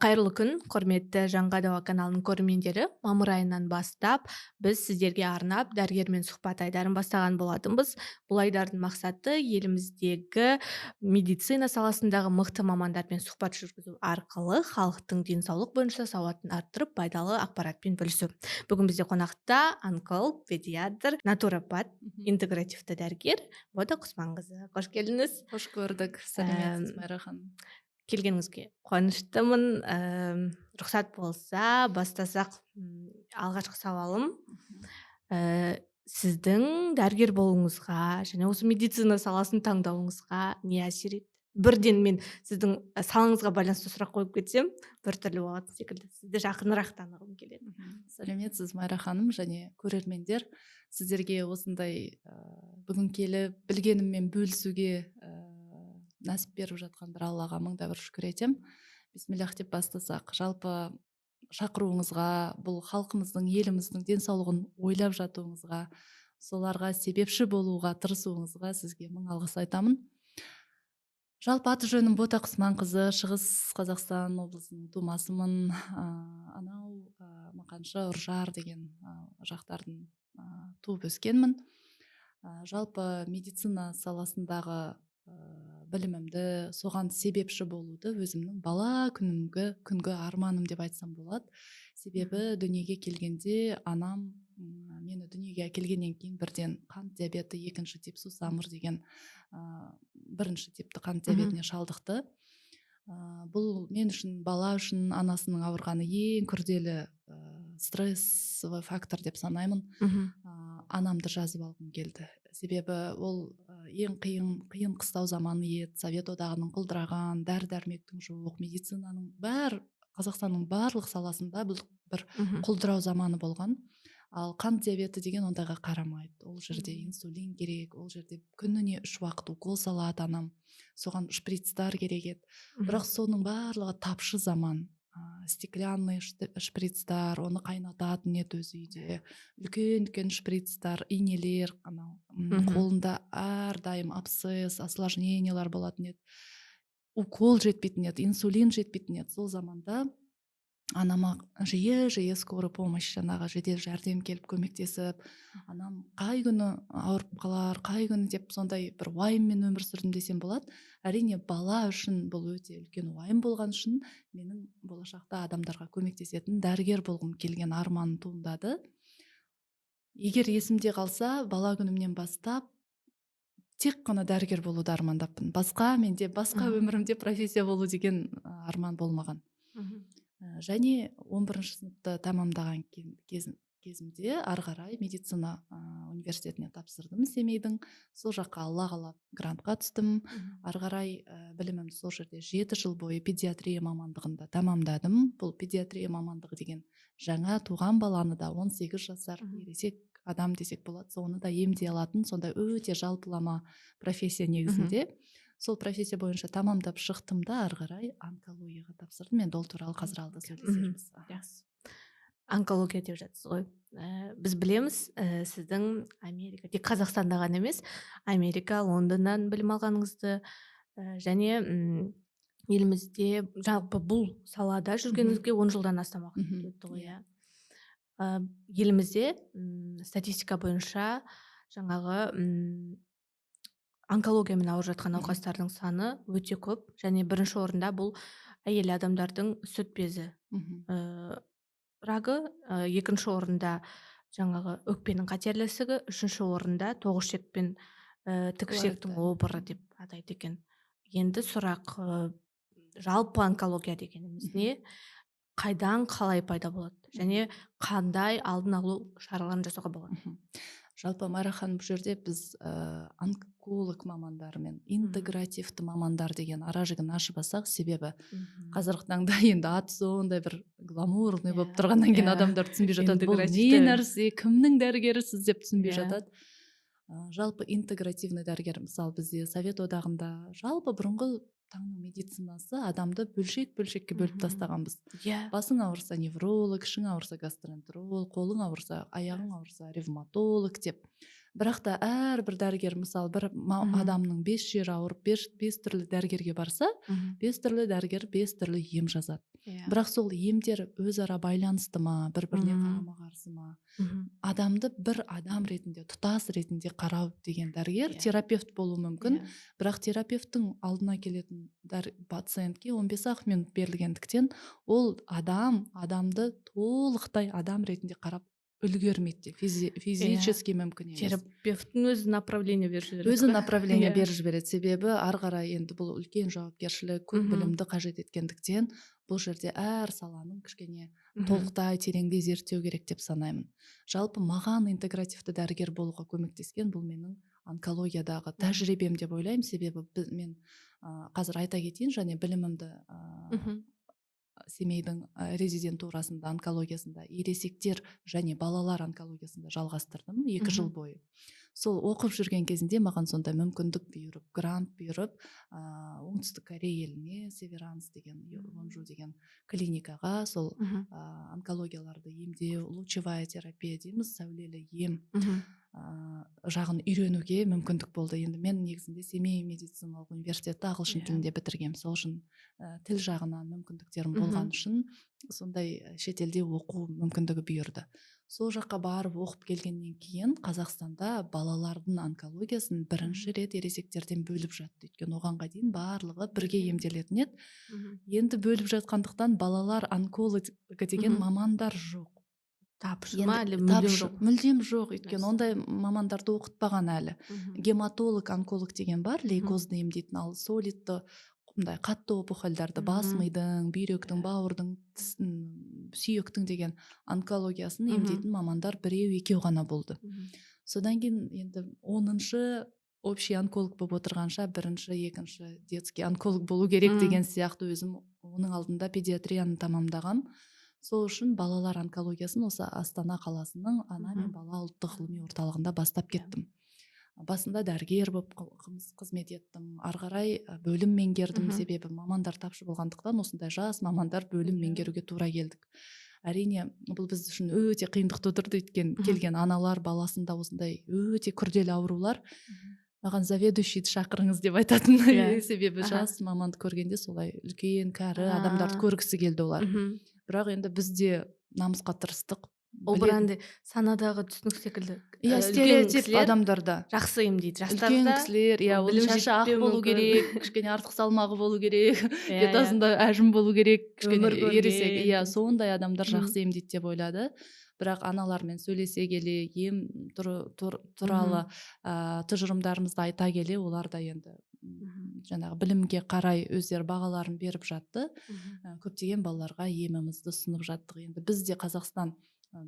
Қайырлы күн, құрметті Жаңға Дауа каналының көрермендері. Мамыр айынан бастап біз сіздерге арнап дәрігермен сұхбат айдарын бастаған болатынбыз. Бұл айдардың мақсаты еліміздегі медицина саласындағы мықты мамандармен сұхбат жүргізу арқылы халықтың денсаулық бойынша сауатын арттырып, пайдалы ақпаратпен бөлісу. Бүгін бізде қонақта онколог, педиатр, натуропат, интегративті дәрігер Бота Құсманқызы. Қош келдіңіз. Қош көрдік. Сәлеметсіз, Майра ханым. Келгеніңізге қуаныштымын. Рұқсат болса бастасақ. Алғашқы сауалым, сіздің дәрігер болуыңызға және осы медицина саласын таңдауыңызға не әсер етті? Бірден мен сіздің салаңызға байланысты сұрақ қойып кетсем, біртүрлі болатын секілді. Сізді жақынырақ танығым келеді. Сәлеметсіз, Майра ханым, және көрермендер. Сіздерге осындай бүгін келіп білгеніммен бөлісуге нәсіп беріп жатқан бір Аллаға мың да бір шүкір етем. Бисмиллах деп бастасақ, жалпы шақыруыңызға, бұл халқымыздың, еліміздің денсаулығын ойлап жатуыңызға, соларға себепші болуға тырысуыңызға сізге мың алғыс айтамын. Жалпы аты жөнім Бота Құсманқызы, Шығыс Қазақстан облысының тумасымын. Анау Мақаншы, Ұржар деген жақтардың туып өскенмін. Жалпы медицина саласындағы білімімді, соған себепші болуды өзімнің бала күнгі арманым деп айтсам болады. Себебі дүниеге келгенде анам мені дүниеге әкелгеннен кейін бірден қант диабеті, екінші тип сусамыр деген бірінші типті қант диабетіне шалдықты. Бұл мен үшін, бала үшін анасының ауырғаны ең күрделі стрессовый фактор деп санаймын. Анамды жазып алғым келді. Себебі ол ең қиын қыстау заманы еді. Совет одағының құлдыраған, дәрі-дәрмектің жоқ, медицинаның Қазақстанның барлық саласында бір құлдырау заманы болған. Ал қант диабеті деген ондайға қарамайды. Ол жерде инсулин керек, ол жерде күніне 3 уақыт укол салады анам. Соған шприцтар керек еді. Бірақ соның барлығы тапшы заман. Стеклянный шприцтар, оны қайнататын еді өзі үйде. Үлкен шприцтар, инелер, қолында әрдайым абсцесс, осложнениялар болатын еді. Укол жетпейтін еді, инсулин жетпейтін еді. Сол заманда анама жиі скорый помощь, жаңағы жедел жәрдем келіп көмектесіп, анам қай күні ауырып қалар, қай күні деп сондай бір уайыммен өмір сүрдім десем болады. Әрине бала үшін бұл өте үлкен уайым болған үшін менің болашақта адамдарға көмектесетін дәрігер болғым келген арманым туындады. Егер есімде қалса, бала күнімнен бастап тек қана дәрігер болуды армандаппын. Менде басқа өмірімде профессия болу деген арман болмаған. Және 11-ші сыныпты тамамдаған кезімде ары қарай медицина университетіне тапсырдым Семейдің. Сол жаққа Алла қалап грантқа түстім. Ары қарай білімімді сол жерде 7 жыл бойы педиатрия мамандығында тамамдадым. Бұл педиатрия мамандығы деген жаңа туған баланы да 18 жасар ересек адам десек болады, соны да емдей алатын, сондай өте жалпылама профессия негізінде. Сол профессия бойынша тамамдап шықтым да ары қарай онкологияға тапсырдым. Енді ол туралы қазір алда сөйлесерміз. Онкология деп жатсыз ғой. Біз білеміз, сіздің Америка, тек Қазақстанда ғана емес, Америка, Лондоннан білім алғаныңызды, және елімізде жалпы бұл салада жүргеніңізге 10 жылдан астам уақыт өтті ғой. Елімізде статистика бойынша жаңағы онкологиямен ауырып жатқан науқастардың саны өте көп, және бірінші орында бұл әйел адамдардың сүт безі рагы, екінші орында жаңағы өкпенің қатерлі ісігі, үшінші орында тоғызшек пен тікішектің обыры деп атайды екен. Енді сұрақ, жалпы онкология дегеніміз не? Қайдан қалай пайда болады? Және қандай алдын алу шараларын жасауға болады? Жалпы Майра ханым, бұл жерде біз онколог мамандар мен интегративті мамандар деген ара-жігін ашып алсақ, себебі қазіргі таңда енді аты сондай бір гламурный болып тұрғаннан кейін адамдар түсінбей жатады. Бұл не нәрсе, кімнің дәрігерісіз деп түсінбей жатады. Жалпы интегративный дәрігер, мысалы бізде Совет одағында жалпы бұрынғы таңның медицинасы адамды бөлшекке бөліп тастағанбыз. Басың ауырса невролог, ішің ауырса гастроэнтеролог, қолың ауырса, аяғың ауырса ревматолог деп. бірақ та әрбір дәрігер, мысалы бір адамның 5 жері ауырып 5 түрлі дәрігерге барса, 5 түрлі дәрігер 5 түрлі ем жазады. Иә. Бірақ сол емдер өзара байланысты ма, бір-біріне қарама қарсы ма? Адамды бір адам ретінде, тұтас ретінде қарау деген дәрігер терапевт болуы мүмкін. Бірақ терапевттің алдына келетін пациентке 15-ақ минут берілгендіктен ол адамды толықтай адам ретінде қарап үлгермейді, физически мүмкін емес. Терапевттің өзі направление беріп жібереді. Өзі направление беріп жібереді. Себебі ары қарай енді бұл үлкен жауапкершілік, көп білімді қажет еткендіктен бұл жерде әр саланың кішкене толықтай тереңдей зерттеу керек деп санаймын. Жалпы маған интегративті дәрігер болуға көмектескен бұл менің онкологиядағы тәжірибем деп ойлаймын. Себебі мен қазір айта кетейін, және білімімді Семейдің резидентурасында онкологиясында ересектер және балалар онкологиясында жалғастырдым 2 жыл бойы. Сол оқып жүрген кезінде маған сондай мүмкіндік бұйырып, грант бұйырып, оңтүстік Корея еліне Северанс деген, Вонжу деген клиникаға сол онкологияларды емдеу, лучевая терапия дейміз, сәулелі ем жағын үйренуге мүмкіндік болды. Енді мен негізінде Семей медициналық университетті ағылшын тілінде бітіргем. Сол үшін тіл жағынан мүмкіндіктерім болған үшін сондай шетелде оқу мүмкіндігі бұйырды. Сол жаққа барып оқып келгеннен кейін Қазақстанда балалардың онкологиясын бірінші рет ересектерден бөліп жатты. Өйткені оғанға дейін барлығы бірге емделетін еді. Енді бөліп жатқандықтан балалар онкологы деген мамандар жоқ. Тапшы ма әлі мүлдем жоқ? Мүлдем жоқ, өйткені ондай мамандарды оқытпаған әлі. Гематолог, онколог деген бар, лейкозды емдейтін, ал солидті, қатты опухольдарды, бас мидың, бүйректің, бауырдың, сүйектің деген онкологиясын емдейтін мамандар 1-2 ғана болды. Содан кейін енді 10-шы общий онколог болып отырғанша 1-ші, 2-ші детский онколог болу керек деген сияқты өзім оның алдында педиатрияны тамамдағам. Сол үшін балалар онкологиясын осы Астана қаласының ана мен бала ұлттық ғылыми орталығында бастап кеттім. Басында дәрігер болып қызмет еттім, ары қарай бөлім меңгердім, себебі мамандар тапшы болғандықтан осындай жас мамандар бөлім меңгеруге тура келдік. Әрине бұл біз үшін өте қиындық тудырды, өйткені келген аналар баласында осындай өте күрделі аурулар. Маған заведующийді шақырыңыз деп айтатын, себебі жас маманды көргенде солай үлкен кәрі адамдарды көргісі келді олар. Бірақ енді бізде намысқа тырыстық. Ол бір андай санадағы түсінік секілді. Стереотип адамдарда. Жақсы емдейді. Үлкен кісілер, ол шашы ақ болу керек, кішкене артық салмағы болу керек, ортасында әжім болу керек, кішкене ересек. Сондай адамдар жақсы емдейді деп ойлады. Бірақ аналармен сөйлесе келе, ем туралы тұжырымдарымызды айта келе, олар да енді жаңағы білімге қарай өздері бағаларын беріп жатты. Көптеген балаларға емімізді ұсынып жаттық. Енді бізде Қазақстан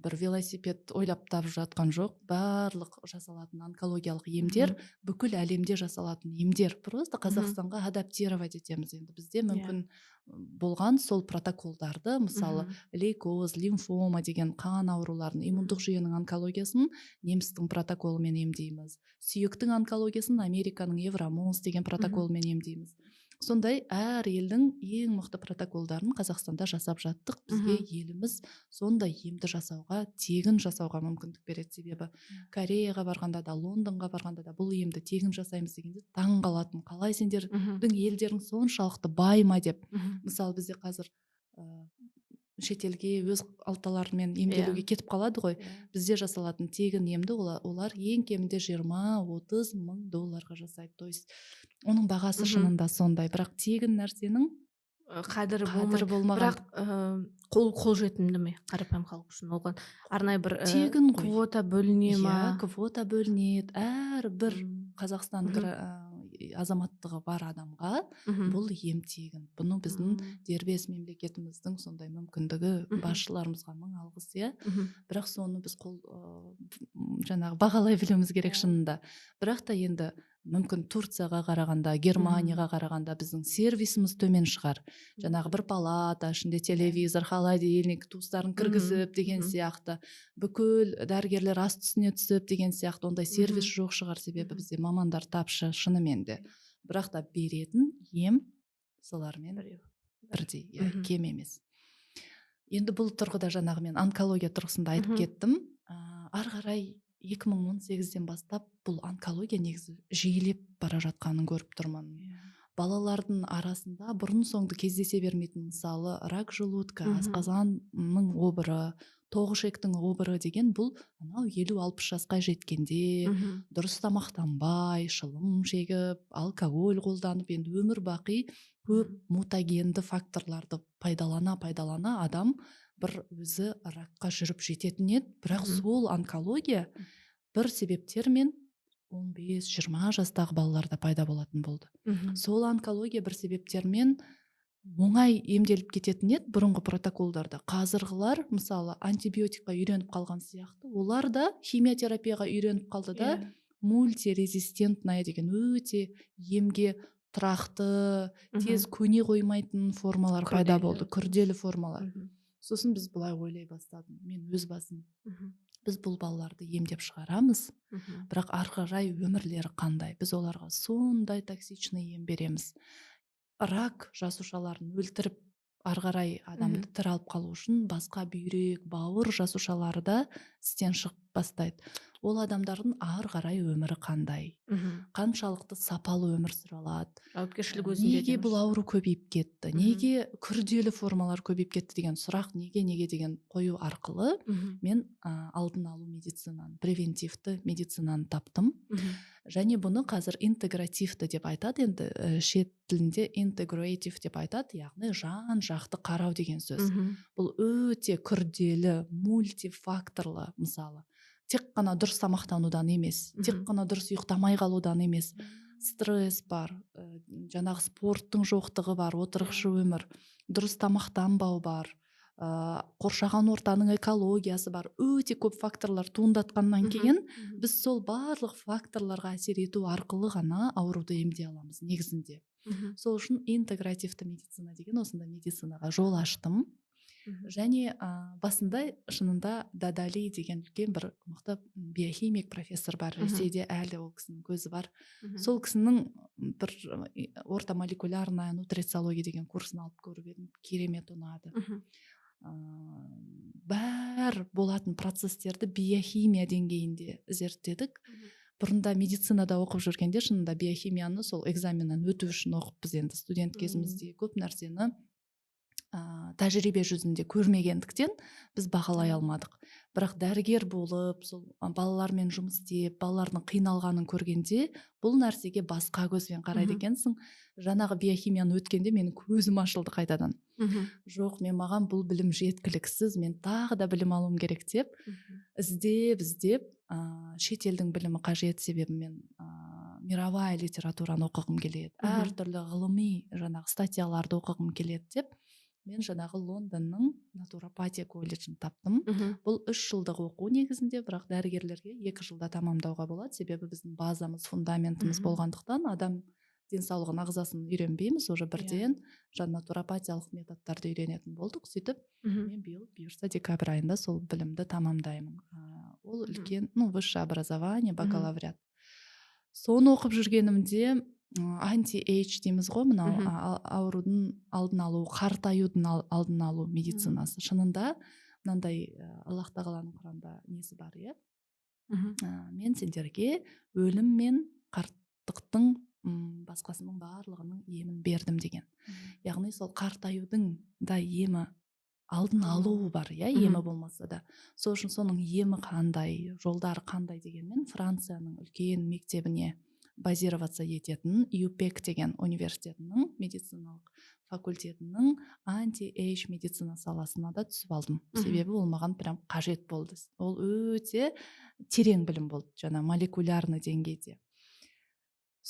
бір велосипед ойлап тапып жатқан жоқ. Барлық жасалатын онкологиялық емдер бүкіл әлемде жасалатын емдер. Просто Қазақстанға адаптировать етеміз. Енді бізде мүмкін болған сол протоколдарды, мысалы лейкоз, лимфома деген қан ауруларын, иммундық жүйенің онкологиясын немістің протоколымен емдейміз. Сүйектің онкологиясын Американың Евромоз деген протоколымен емдейміз. Сондай әр елдің ең мықты протоколдарын Қазақстанда жасап жаттық. Бізге еліміз сондай емді жасауға, тегін жасауға мүмкіндік береді. Себебі Кореяға барғанда да, Лондонға барғанда да бұл емді тегін жасаймыз дегенде таң қалатын. Қалай сендердің елдерің соншалықты бай ма деп. Мысалы бізде қазір шетелге өз алталарымен емделуге кетіп қалады ғой. Бізде жасалатын тегін емді олар ең кемінде 20-30 мың долларға жасайды. То есть оның бағасы шынында сондай. Бірақ тегін нәрсенің қадірі болмаған. Бірақ қолжетімді ме қарапайым халық үшін? Оған арнайы бір тегін ғой. квота бөліне ма? Квота бөлінеді. Әрбір Қазақстан азаматтығы бар адамға бұл ем тегін. Бұны біздің дербес мемлекетіміздің сондай мүмкіндігі, басшыларымызға мың алғыс. Бірақ соны біз жаңағы бағалай білуіміз керек шынында. Бірақ та енді мүмкін Турцияға қарағанда, Германияға қарағанда біздің сервисіміз төмен шығар. Жаңағы бір палата, ішінде телевизор, холодильник, туыстарын кіргізіп деген сияқты, бүкіл дәрігерлер ас түсіне түсіп деген сияқты ондай сервис жоқ шығар, себебі бізде мамандар тапшы шынымен де. Бірақ та беретін ем солармен бірдей, кем емес. Енді бұл тұрғыда жаңағы мен онкология тұрғысында айтып кеттім. Ары қарай 2018-ден бастап бұл онкология негізі жиілеп бара жатқанын көріп тұрмын. Балалардың арасында бұрын соңды кездесе бермейтін, мысалы рак желудка, асқазанның обыры, тоғышектің обыры деген бұл анау 50-60 жасқа жеткенде дұрыс тамақтанбай, шылым шегіп, алкоголь қолданып, енді өмір бақи көп мутагенді факторларды пайдалана адам бір өзі ракқа жүріп жететін еді. Бірақ сол онкология бір себептермен 15-20 жастағы балаларда пайда болатын болды. Сол онкология бір себептермен оңай емделіп кететін еді бұрынғы протоколдарда. Қазірғылар мысалы антибиотикқа үйреніп қалған сияқты, олар да химиотерапияға үйреніп қалды да, мультирезистентная деген өте емге тұрақты, тез көне қоймайтын формалар пайда болды, күрделі формалар. Сосын біз былай ойлай бастадым, мен өз басым, біз бұл балаларды емдеп шығарамыз, бірақ ары қарай өмірлері қандай? Біз оларға сондай токсичный ем береміз. Рак жасушаларын өлтіріп, ары қарай адамды тірі алып қалу үшін басқа бүйрек, бауыр жасушалары да істен шығып бастайды. Ол адамдардың ары қарай өмірі қандай? Қаншалықты сапалы өмір сүре алады? Жауапкершілік өзінде. Неге бұл ауру көбейіп кетті? Неге күрделі формалар көбейіп кетті деген сұрақ неге деген қою арқылы мен алдын алу медицинаны, превентивті медицинаны таптым. Және бұны қазір интегративті деп айтады, енді шет тілінде интегратив деп айтады, яғни жан жақты қарау деген сөз. Бұл өте күрделі, мультифакторлы, мысалы тек қана дұрыс тамақтанудан емес, тек қана дұрыс ұйықтамай қалудан емес, стресс бар, жаңағы спорттың жоқтығы бар, отырықшы өмір, дұрыс тамақтанбау бар, қоршаған ортаның экологиясы бар, өте көп факторлар туындатқаннан кейін біз сол барлық факторларға әсер ету арқылы ғана ауруды емдей аламыз негізінде. Сол үшін интегративті медицина деген осындай медицинаға жол аштым. Және басында шынында Дадали деген үлкен бір мықты биохимик профессор бар, Ресейде әлі ол кісінің көзі бар. Сол кісінің бір орта молекулярная нутрициология деген курсын алып көріп едім, керемет ұнады. Бәр болатын процесстерді биохимия деңгейінде зерттедік. Бұрында медицинада оқып жүргенде шынында биохимияны сол экзаменнен өту үшін оқыппыз, енді студент кезімізде көп нәрсені тәжірибе жүзінде көрмегендіктен біз бағалай алмадық. Бірақ дәрігер болып, сол балалармен жұмыс істеп, балалардың қиналғанын көргенде бұл нәрсеге басқа көзбен қарайды екенсің. Жаңағы биохимияны өткенде менің көзім ашылды қайтадан. Жоқ, маған бұл білім жеткіліксіз, мен тағы да білім алуым керек деп, іздеп, шетелдің білімі қажет, себебі мен мировая литератураны оқығым келеді, әртүрлі ғылыми жаңағы статьяларды оқығым келеді деп, мен жаңағы Лондонның натуропатия колледжін таптым. Бұл 3 жылдық оқу негізінде, бірақ дәрігерлерге 2 жылда тамамдауға болады, себебі біздің базамыз, фундаментіміз болғандықтан адам денсаулығын, ағзасын үйренбейміз, уже бірден натуропатиялық методтарды үйренетін болдық. Сөйтіп, мен биыл бұйырса декабрь айында сол білімді тамамдаймын. Ол үлкен, высшее образование, бакалавриат. Соны оқып жүргенімде анти-эйдж дейміз ғой, мынау аурудың алдын алу, қартаюдың алдын алу медицинасы. Шынында мынандай Аллах тағаланың Құранда несі бар, иә? Мен сендерге өлім мен қарттықтың басқасының барлығының емін бердім деген. Яғни сол қартаюдың да емі, алдын алу бар, иә, емі болмаса да. Сол үшін соның емі қандай, жолдары қандай дегенмен Францияның үлкен мектебіне базироваться ететін ЮПЕК деген университетінің медициналық факультетінің анти-эйдж медицина саласына да түсіп алдым. Себебі ол маған прям қажет болды. Ол өте терең білім болды, жаңа молекулярный деңгейде.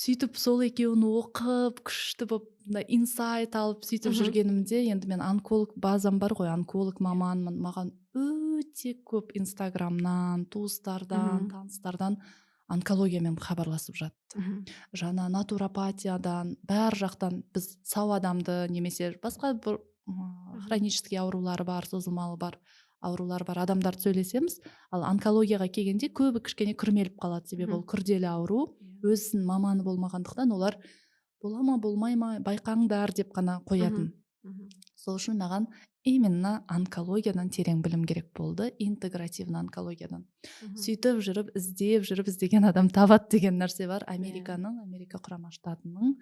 Сөйтіп сол екеуін оқып, күшті болып, инсайт алып сөйтіп жүргенімде, енді мен онколог базам бар ғой, онколог маманмын, маған өте көп инстаграмнан, туыстардан, таныстардан онкологиямен хабарласып жатты. Жаңа натуропатиядан, бәр жақтан біз сау адамды немесе басқа бір хронический аурулары бар, созылмалы бар аурулар бар адамдарды сөйлесеміз, ал онкологияға келгенде көбі кішкене күрмеліп қалады, себебі ол күрделі ауру, өзінің маманы болмағандықтан олар бола ма болмай ма байқаңдар деп қана қоятын. Сол үшін маған именно онкологиядан терең білім керек болды, интегративный онкологиядан. Сөйтіп жүріп, іздеген адам табады деген нәрсе бар. Америка құрама штатының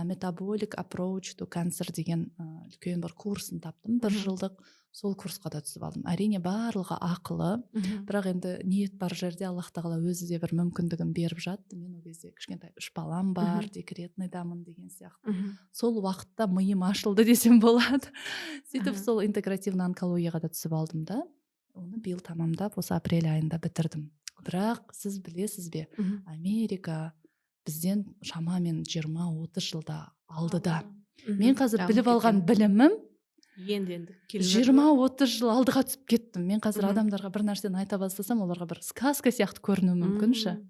metabolic approach to cancer деген үлкен бір курсын таптым, 1 жылдық. Сол курсқа да түсіп алдым. Әрине барлығы ақылы, бірақ енді ниет бар жерде Аллах тағала өзі де бір мүмкіндігін беріп жатты. Мен ол кезде кішкентай 3 балам бар, декретныйдамын деген сияқты. Сол уақытта миым ашылды десем болады. Сөйтіп сол интегративный онкологияға да түсіп алдым да, оны биыл тамамдап, осы апрель айында бітірдім. Бірақ сіз білесіз бе, Америка бізден шамамен 20-30 жылда алдыда. Мен қазір біліп алған білімім енді 20-30 жыл алдыға түсіп кеттім. Мен қазір адамдарға бір нәрсені айта бастасам, оларға бір сказка сияқты көрінуі мүмкін ше.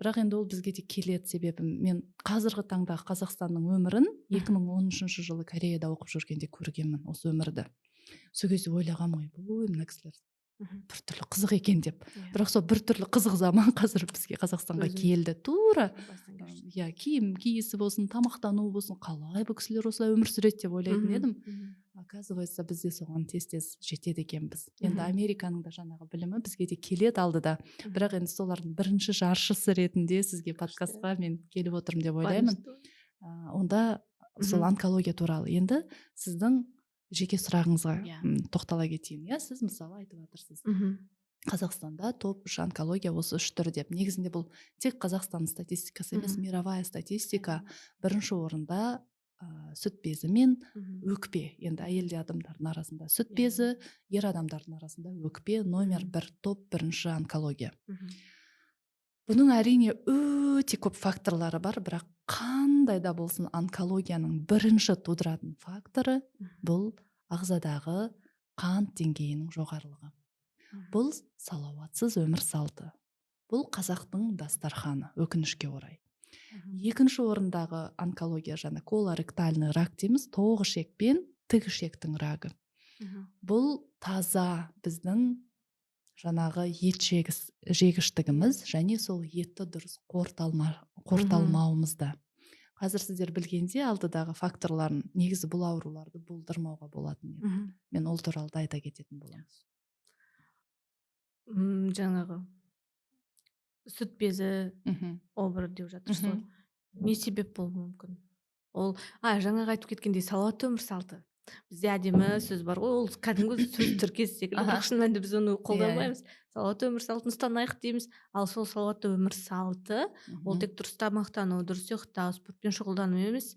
Бірақ енді ол бізге де келеді, себебі мен қазіргі таңдағы Қазақстанның өмірін 2013 жылы Кореяда оқып жүргенде көргенмін осы өмірді. Сол кезде ойлағанмын, ой, мына кісілер біртүрлі қызық екен деп. Бірақ сол біртүрлі қызық заман қазір бізге Қазақстанға келді. Тура киім киісі болсын, тамақтану болсын, қалай бұл кісілер осылай өмір сүреді деп ойлайтын едім. Оказывается, бізде соған тез жетеді екенбіз. Енді Американың да жаңағы білімі бізге де келеді алдыда. Бірақ енді солардың бірінші жаршысы ретінде сізге подкастқа мен келіп отырмын деп ойлаймын. Онда сол онкология туралы енді сіздің жеке сұрағыңызға тоқтала кетейін. Сіз мысалы айтып жатырсыз. Қазақстанда топ-3 онкология осы 3 түрі деп. Негізінде бұл тек Қазақстан статистикасы емес, мировая статистика. Бірінші орында сүт безі мен өкпе. Енді әйелде адамдардың арасында сүт безі, ер адамдардың арасында өкпе, номер 1 топ бірінші онкология. Бұның әрине өте көп факторлары бар, бірақ қандай да болсын онкологияның бірінші тудыратын факторы бұл ағзадағы қант деңгейінің жоғарылығы. Бұл салауатсыз өмір салты. Бұл қазақтың дастарханы, өкінішке орай. Екінші орындағы онкология жаңа колоректальный рак дейміз, тоқ ішек пен тік ішектің рагы. Бұл таза біздің жаңағы ет жегіштігіміз және сол етті дұрыс қорталмауымызда. Қазір сіздер білгенде алдыдағы факторларын, негізі бұл ауруларды болдырмауға болатын еді. Мен ол туралы да айта кететін боламыз. Жаңағы сүт безі обыр деп жатырсыз ғой. Не себеп болуы мүмкін? Ол жаңағы айтып кеткендей салауатты өмір салты. Бізде әдемі сөз бар ғой, ол кәдімгі сөз тіркесі секілді, бірақ шын мәнінде біз оны қолданбаймыз. Салауатты өмір салтын ұстанайық дейміз. Ал сол салауатты өмір салты ол тек дұрыс тамақтану, дұрыс ұйықтау, спортпен шұғылдану емес.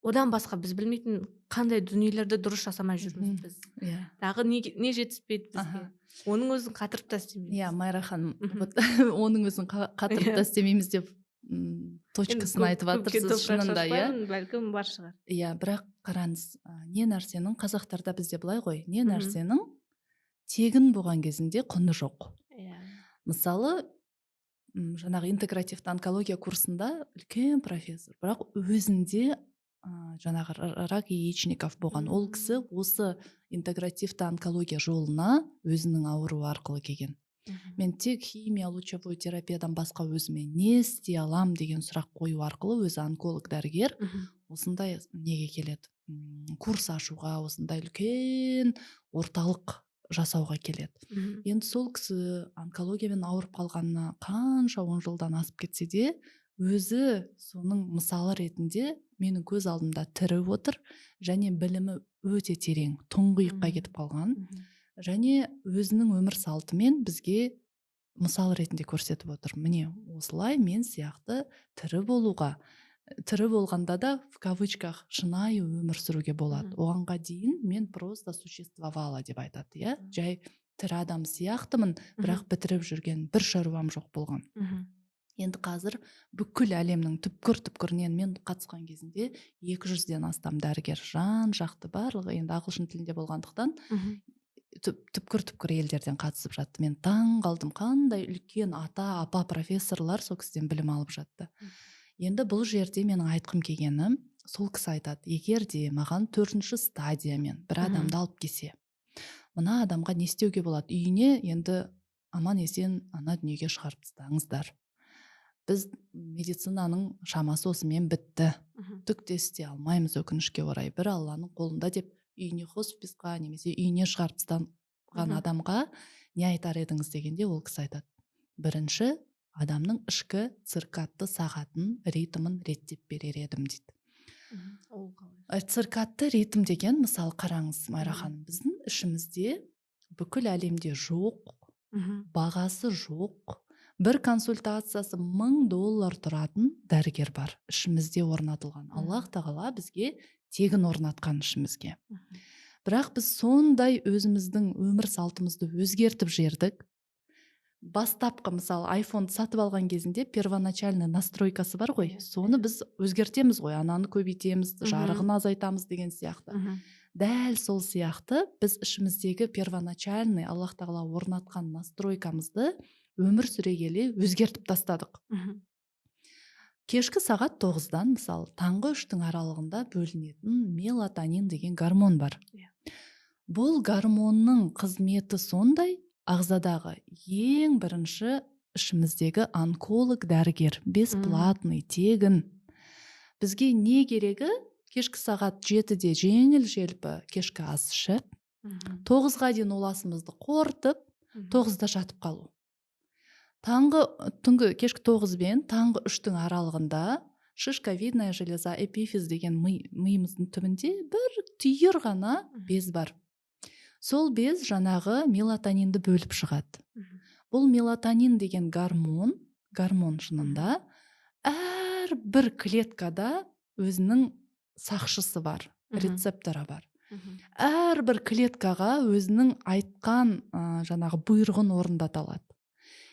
Одан басқа біз білмейтін қандай дүниелерді дұрыс жасамай жүрміз біз. Тағы не жетіспейді бізге? Оның өзін қатырып та істемейміз. Майра ханым, оның өзін қатырып та істемейміз деп точкасын айтып жатырсыз, шынында, бәлкім бар шығар. Бірақ қараңыз, не нәрсенің, қазақтарда бізде былай ғой, не нәрсенің тегін болған кезінде құны жоқ. Мысалы, жаңағы интегративті онкология курсында үлкен профессор, бірақ өзінде жаңағы рак яичников болған. Ол кісі осы интегративті онкология жолына өзінің ауруы арқылы келген. Мен тек химия, лучевой терапиядан басқа өзіме не істей алам деген сұрақ қою арқылы өзі онколог дәрігер осындай неге келеді, курс ашуға, осындай үлкен орталық жасауға келеді. Енді сол кісі онкологиямен ауырып қалғанына қанша 10 жылдан асып кетсе де, өзі соның мысалы ретінде менің көз алдымда тірі отыр, және білімі өте терең, тұңғиыққа кетіп қалған. Және өзінің өмір салтымен бізге мысал ретінде көрсетіп отыр. Міне, осылай мен сияқты тірі болғанда да в кавычках шынайы өмір сүруге болады. Оғанға дейін мен просто существовала деп айтады, жай тірі адам сияқтымын, бірақ бітіріп жүрген бір шаруам жоқ болған. Енді қазір бүкіл әлемнің түпкір-түпкірінен мен қатысқан кезінде 200-ден астам дәрігер, жан-жақты барлығы, енді ағылшын тілінде болғандықтан түпкір елдерден қатысып жатты. Мен таң қалдым, қандай үлкен ата-апа профессорлар сол кісіден білім алып жатты. Енді бұл жерде менің айтқым келгені, сол кісі айтады, егер де маған 4-ші стадиямен бір адамды алып келсе, мына адамға не істеуге болады? Үйіне енді аман есен ана дүниеге шығарып тастаңыздар. Біз медицинаның шамасы осымен бітті. Түк те істей алмаймыз, өкінішке орай. Бір Алланың қолында деп үйіне хосписқа немесе үйіне шығарып тастаған адамға не айтар едіңіз дегенде, ол кісі айтады: бірінші, адамның ішкі циркадты сағатын, ритмін реттеп берер едім дейді. Ол қалай? Циркадты ритм деген, мысалы қараңыз Майра ханым, біздің ішімізде бүкіл әлемде жоқ, бағасы жоқ, бір консультациясы $1000 тұратын дәрігер бар, ішімізде орнатылған. Аллах тағала бізге тегін орнатқан ішімізге. Бірақ біз сондай өзіміздің өмір салтымызды өзгертіп жердік. Бастапқы, мысалы, iPhone сатып алған кезінде первоначальный настройкасы бар ғой, соны біз өзгертеміз ғой, ананы көбейтеміз, жарығын азайтамыз деген сияқты. Дәл сол сияқты біз ішіміздегі первоначальный Аллах тағала орнатқан настройкамызды өмір сүре келе өзгертіп тастадық. Кешкі сағат 9-дан, мысалы, таңғы 3-тің аралығында бөлінетін мелатонин деген гормон бар. Бұл гормонның қызметі сондай, ағзадағы ең бірінші ішіміздегі онколог дәрігер, бесплатный, тегін. Бізге не керегі? Кешкі сағат 7-де жеңіл желпі кешкі ас ішіп, 9-ға дейін ол асымызды қорытып, 9-да жатып қалу. Түнгі кешкі 9 бен таңғы 3-тің аралығында шишковидная железа, эпифиз деген миымыздың түбінде бір түйір ғана без бар. Сол без жаңағы мелатонинді бөліп шығады. Бұл мелатонин деген гормон шынында әр бір клеткада өзінің сақшысы бар, рецепторы бар. Әр бір клеткаға өзінің айтқан жаңағы бұйрығын орындата алады.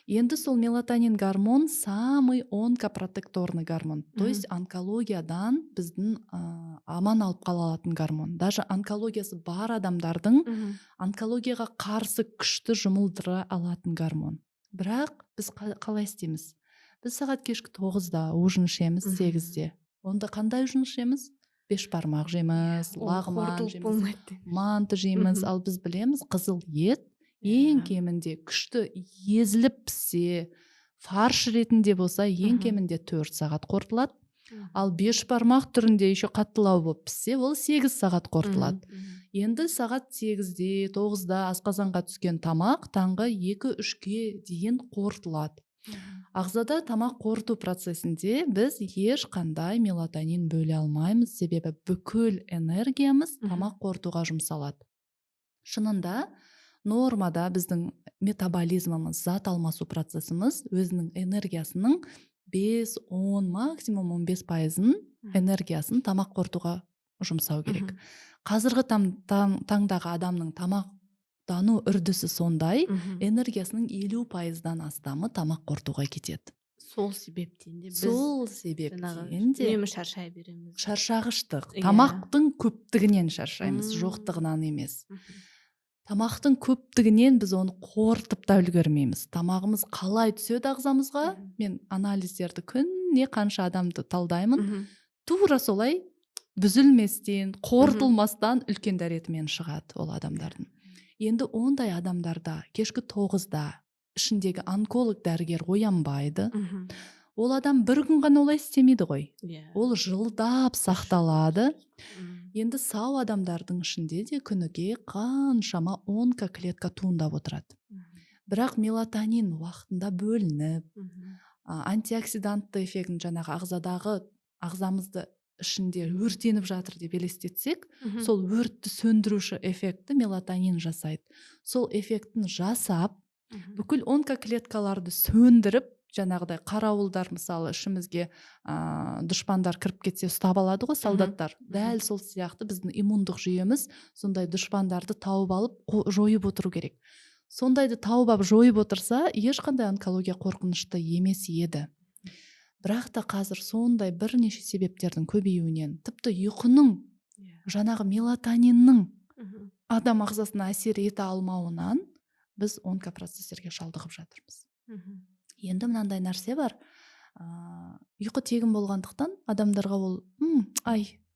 Енді сол мелатонин гормон самый онкопротекторный гормон. То есть онкологиядан біздің аман алып қала алатын гормон. Даже онкологиясы бар адамдардың онкологияға қарсы күшті жұмылдыра алатын гормон. Бірақ біз қалай істейміз? Біз сағат кешкі 9-да ужин ішеміз, 8-де. Онда қандай ужин ішеміз? Бешбармақ жейміз, лағман жейміз, манты жейміз. Ал біз білеміз, қызыл ет ең кемінде күшті езіліп піссе, фарш ретінде болса, ең кемінде 4 сағат қорытылады. Ал бешбармақ түрінде еще қаттылау болып піссе, ол 8 сағат қорытылады. Енді сағат 8-де, 9-да асқазанға түскен тамақ таңғы 2-3-ге дейін қорытылады. Ағзада тамақ қорыту процесінде біз ешқандай мелатонин бөле алмаймыз, себебі бүкіл энергиямыз тамақ қорытуға жұмсалады. Шынында нормада біздің метаболизміміз, зат алмасу процесіміз өзінің энергиясының 5-10, максимум 15% энергиясын тамақ қорытуға жұмсау керек. Қазіргі таңдағы адамның тамақтану үрдісі сондай, энергиясының 50%-дан астамы тамақ қорытуға кетеді. Сол себептен де біз үнемі шаршай береміз. Шаршағыштық. Тамақтың көптігінен шаршаймыз, жоқтығынан емес. Тамақтың көптігінен біз оны қорытып та үлгермейміз. Тамағымыз қалай түседі ағзамызға? Мен анализдерді күніне қанша адамды талдаймын. Тура солай бүзілместен, қорытылмастан үлкен дәретімен шығады ол адамдардың. Енді ондай адамдарда кешкі 9-да ішіндегі онколог дәрігер оянбайды. Ол адам бір күн ғана олай істемейді ғой. Ол жылдап сақталады. Енді сау адамдардың ішінде де күніге қаншама онкоклетка туындап отырады. Бірақ мелатонин уақытында бөлініп, антиоксидантты эффектін жаңағы ағзамызды ішінде өртеніп жатыр деп елестетсек, сол өртті сөндіруші эффектті мелатонин жасайды. Сол эффектін жасап, бүкіл онкоклеткаларды сөндіріп, жаңағыдай қарауылдар, мысалы, ішімізге дұшпандар кіріп кетсе ұстап алады ғой, солдаттар. Дәл сол сияқты біздің иммундық жүйеміз сондай дұшпандарды тауып алып, жойып отыру керек. Сондайды тауып алып жойып отырса, ешқандай онкология қорқынышты емес еді. Бірақ та қазір сондай бірнеше себептердің көбеюінен, тіпті ұйқының, жаңағы мелатониннің адам ағзасына әсер ете алмауынан біз онкопроцестерге шалдығып жатырмыз. Енді мынандай нәрсе бар, ұйқы тегін болғандықтан адамдарға ол,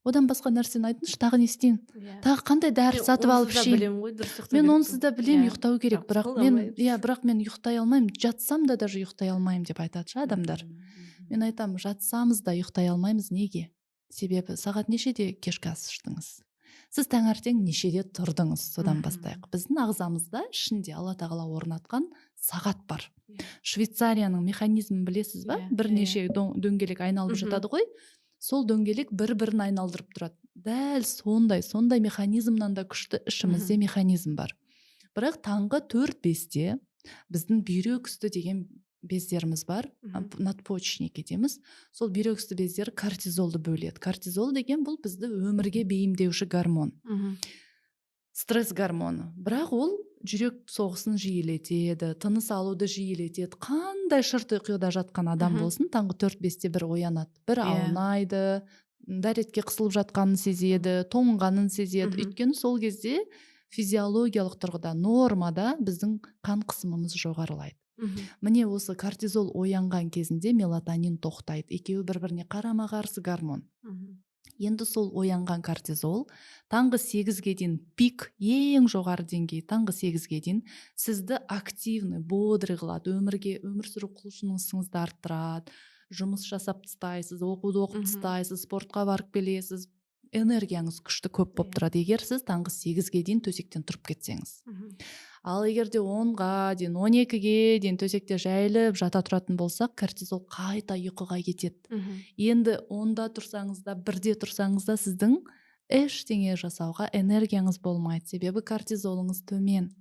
одан басқа нәрсені айтыңызшы, тағы не істейін? Тағы қандай дәрі сатып алып ішейін? Мен онсыз да білем, ұйықтау керек, бірақ мен ұйықтай алмаймын, жатсам да даже ұйықтай алмаймын деп айтады адамдар. Мен айтамын, жатсамыз да ұйықтай алмаймыз, неге? Себебі сағат нешеде кешкі ас іштіңіз? Сіз таңертең нешеде тұрдыңыз, содан бастайық. Біздің ағзамызда ішінде Алла тағала орнатқан сағат бар. Швейцарияның механизмін білесіз ба? Бірнеше дөңгелек айналып жатады ғой. Сол дөңгелек бір-бірін айналдырып тұрады. Дәл сондай механизмнан да күшті ішімізде механизм бар. Бірақ таңғы 4-5-те біздің бүйрек үсті деген бездеріміз бар, надпочечники дейміз. Сол бүйрек үсті бездері кортизолды бөледі. Кортизол деген бұл бізді өмірге бейімдеуші гормон. Стресс гормоны. Бірақ ол жүрек соғысын жиілетеді, тыныс алуды жиілетеді. Қандай шырт ұйқыда жатқан адам болсын, таңғы 4-5-те бір оянады. Бір аунайды, дәретке қысылып жатқанын сезеді, тоңғанын сезеді. Өйткені сол кезде физиологиялық тұрғыда нормада біздің қан қысымымыз жоғарылайды. Міне осы кортизол оянған кезінде мелатонин тоқтайды. Екеуі бір-біріне қарама-қарсы гормон. Енді сол оянған кортизол таңғы 8-ге дейін пик, ең жоғары деңгей таңғы 8-ге дейін сізді активный, бодрый қылады, өмір сүру құлшынысыңызды арттырады, жұмыс жасап тастайсыз, оқуды оқып тастайсыз, спортқа барып келесіз, энергияңыз күшті көп болып тұрады, егер сіз таңғы 8-ге дейін төсектен тұрып кетсеңіз. Ал егерде 10-ға дейін, 12-ге дейін төсекте жайылып жата тұратын болсақ, кортизол қайта ұйқыға кетеді. Енді 10-да тұрсаңыз да, 1-де тұрсаңыз да сіздің ештеңе жасауға энергияңыз болмайды, себебі кортизолыңыз төмен.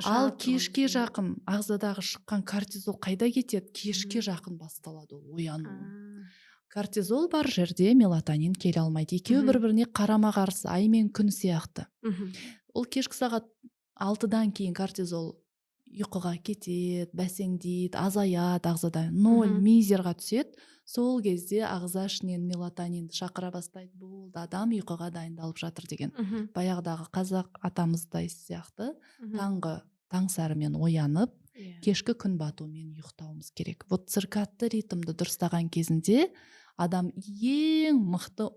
Ал кешке жақын ағзадағы шыққан кортизол қайда кетеді? Кешке жақын басталады ол ояну. Кортизол бар жерде мелатонин келе алмайды. Екеуі бір-біріне қарама-қарсы, ай мен күн сияқты. Ол кешкі сағат 6-дан кейін кортизол ұйқыға кетеді, бәсеңдейді, азаяды ағзада, 0 мизерға түседі. Сол кезде ағза ішінен мелатонинді шақыра бастайды. Болды, адам ұйқыға дайындалып жатыр деген. Баяғыдағы қазақ атамыздай сияқты таң сәрімен оянып, кешкі күн батуымен ұйықтауымыз керек. Вот циркадты ритмді дұрыстаған кезінде адам ең мықты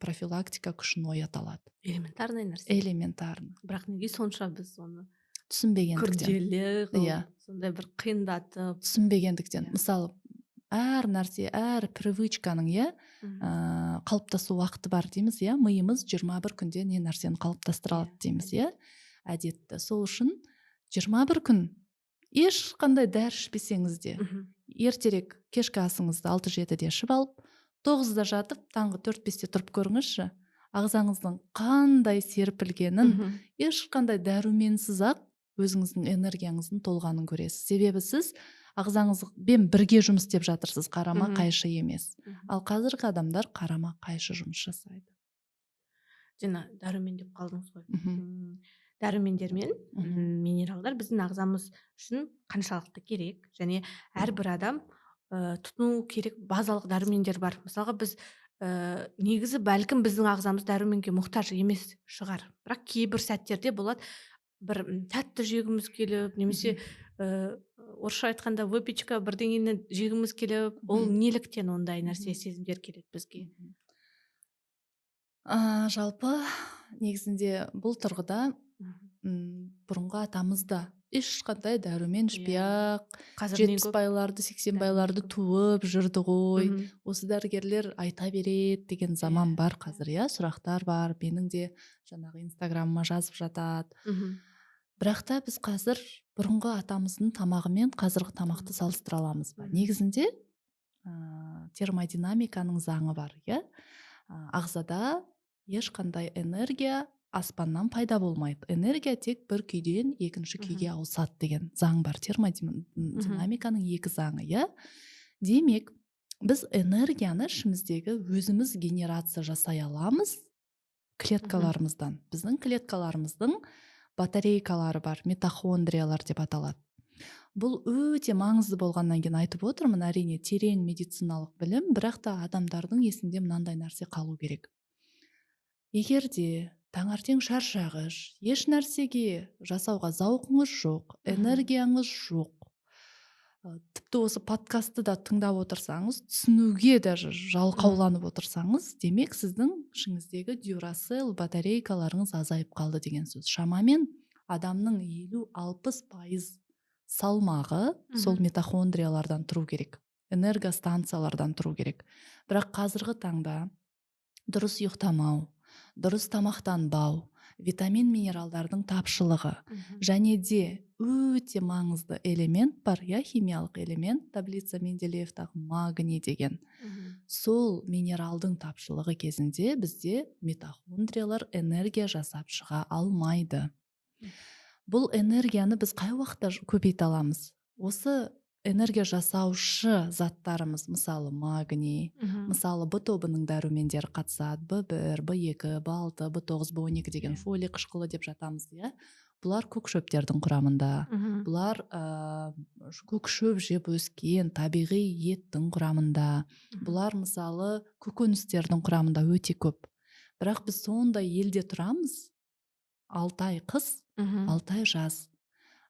профилактика күшін оята алады. Элементарный нәрсе. Элементарный. Бірақ неге сонша біз оны түсінбегендіктен. Күрделі қылып, сондай бір қиындатып. Түсінбегендіктен. Мысалы, әр нәрсе, әр привычканың қалыптасу уақыты бар дейміз, миымыз 21 күнде не нәрсені қалыптастыра алады дейміз, әдетті. Сол үшін 21 күн ешқандай дәрі ішпесеңіз де, ертерек кешкі асыңызды 6-7-де ішіп алып, 9-да жатып, таңғы 4-5-те тұрып көріңізші, ағзаңыздың қандай серпілгенін, ешқандай дәруменсіз ақ өзіңіздің энергияңыздың толғанын көресіз. Себебі сіз ағзаңызбен бірге жұмыс істеп жатырсыз, қарама қайшы емес. Ал қазіргі адамдар қарама қайшы жұмыс жасайды. Жаңа дәрумен деп қалдыңыз ғой. Дәрумендер мен минералдар біздің ағзамыз үшін қаншалықты керек, және әрбір адам тұтыну керек базалық дәрумендер бар. Мысалға біз негізі бәлкім біздің ағзамыз дәруменге мұқтаж емес шығар, бірақ кейбір сәттерде болады, бір тәтті жегіміз келіп, немесе орысша айтқанда выпечка бірдеңені жегіміз келіп, ол неліктен ондай нәрсе сезімдер келеді бізге? Жалпы негізінде бұл тұрғыда бұрынғы атамызда ешқандай дәрумен ішпей ақ 70 байларды 80 байларды туып жүрді ғой, осы дәрігерлер айта береді деген заман бар қазір, сұрақтар бар, менің де жаңағы инстаграмыма жазып жатады. Бірақ та біз қазір бұрынғы атамыздың тамағы мен қазіргі тамақты салыстыра аламыз ба? Негізінде термодинамиканың заңы бар, ағзада ешқандай энергия аспаннан пайда болмайды. Энергия тек бір күйден екінші күйге ауысады деген заң бар. Термодинамиканың 2 заңы, Демек, біз энергияны ішіміздегі өзіміз генерация жасай аламыз клеткаларымыздан. Біздің клеткаларымыздың батарейкалары бар, митохондриялар деп аталады. Бұл өте маңызды болғаннан кейін айтып отырмын, әрине терең медициналық білім, бірақ та адамдардың есінде мынандай нәрсе қалу керек. Егерде таңертең шаршағыш, еш нәрсеге жасауға зауқыңыз жоқ, энергияңыз жоқ, тіпті осы подкастты да тыңдап отырсаңыз, түсінуге даже жалқауланып отырсаңыз, демек сіздің ішіңіздегі дюрасел батарейкаларыңыз азайып қалды деген сөз. Шамамен адамның 50-60% салмағы сол митохондриялардан тұру керек, энергостанциялардан тұру керек. Бірақ қазіргі таңда дұрыс ұйықтамау, дұрыс тамақтанбау, витамин минералдардың тапшылығы Мгм. және де өте маңызды элемент бар, химиялық элемент, таблица Менделеевтағы магний деген. Мгм. Сол минералдың тапшылығы кезінде бізде митохондриялар энергия жасап шыға алмайды. Бұл энергияны біз қай уақытта көбейте аламыз? Осы энергия жасаушы заттарымыз, мысалы магний, Мгм. мысалы В тобының дәрумендері қатысады, В1, В2, В6, В9, В12 деген Иә. фолий қышқылы деп жатамыз, Бұлар көк шөптердің құрамында. Мгм. Бұлар көк шөп жеп өскен табиғи еттің құрамында. Бұлар мысалы көкөністердің құрамында өте көп. Бірақ біз сондай елде тұрамыз, 6 ай қыс, Мгм. 6 ай жаз.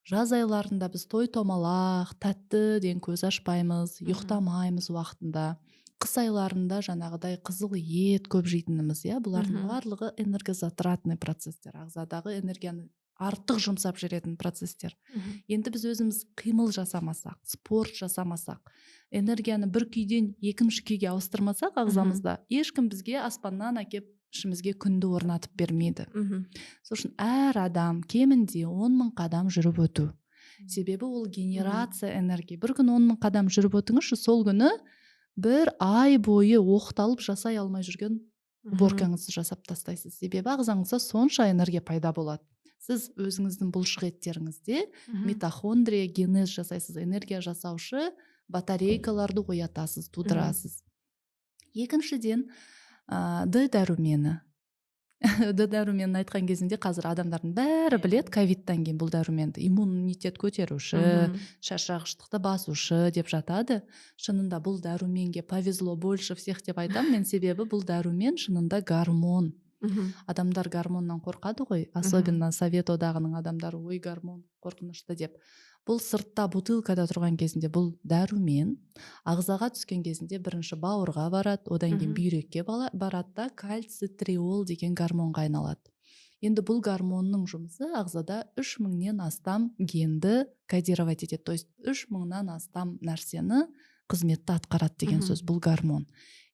Жаз айларында біз той томалақ, тәттіден көз ашпаймыз, ұйықтамаймыз уақытында. Қыс айларында жаңағыдай қызыл ет көп жейтініміз, бұлардың Мгм. барлығы энергозатратный процесстер, ағзадағы энергияны артық жұмсап жүретін процесстер. Мгм. Енді біз өзіміз қимыл жасамасақ, спорт жасамасақ, энергияны бір күйден екінші күйге ауыстырмасақ ағзамызда, ешкім бізге аспаннан әкеп ішімізге күнді орнатып бермейді. Мгм. Сол үшін әр адам кемінде 10.000 қадам жүріп өту. Себебі ол генерация энергия. Бір күн 10.000 қадам жүріп өтіңізші, сол күні бір ай бойы оқталып жасай алмай жүрген уборкаңызды жасап тастайсыз. Себебі ағзаңызда сонша энергия пайда болады. Сіз өзіңіздің бұлшық еттеріңізде митохондрия генез жасайсыз, энергия жасаушы батарейкаларды оятасыз, тудырасыз. Екіншіден, Д дәрумені. Д дәруменін айтқан кезінде қазір адамдардың бәрі білет, ковидтан кейін бұл дәруменді иммунитет көтеруші, шашырағыштықты басушы деп жатады. Шынында бұл дәруменге повезло больше всех деп айтам мен, себебі бұл дәрумен шынында гормон. Адамдар гормоннан қорқады ғой, особенно Совет одағының адамдары, ой, гормон қорқынышты деп. Бұл сыртта бутылкада тұрған кезінде бұл дәрумен, ағзаға түскен кезінде бірінші бауырға барады, одан кейін бүйрекке барады да кальцитриол деген гормонға айналады. Енді бұл гормонның жұмысы ағзада 3000-нен астам генді кодировать етеді, то есть 3000-нан астам нәрсені қызметті атқарады деген сөз бұл гормон.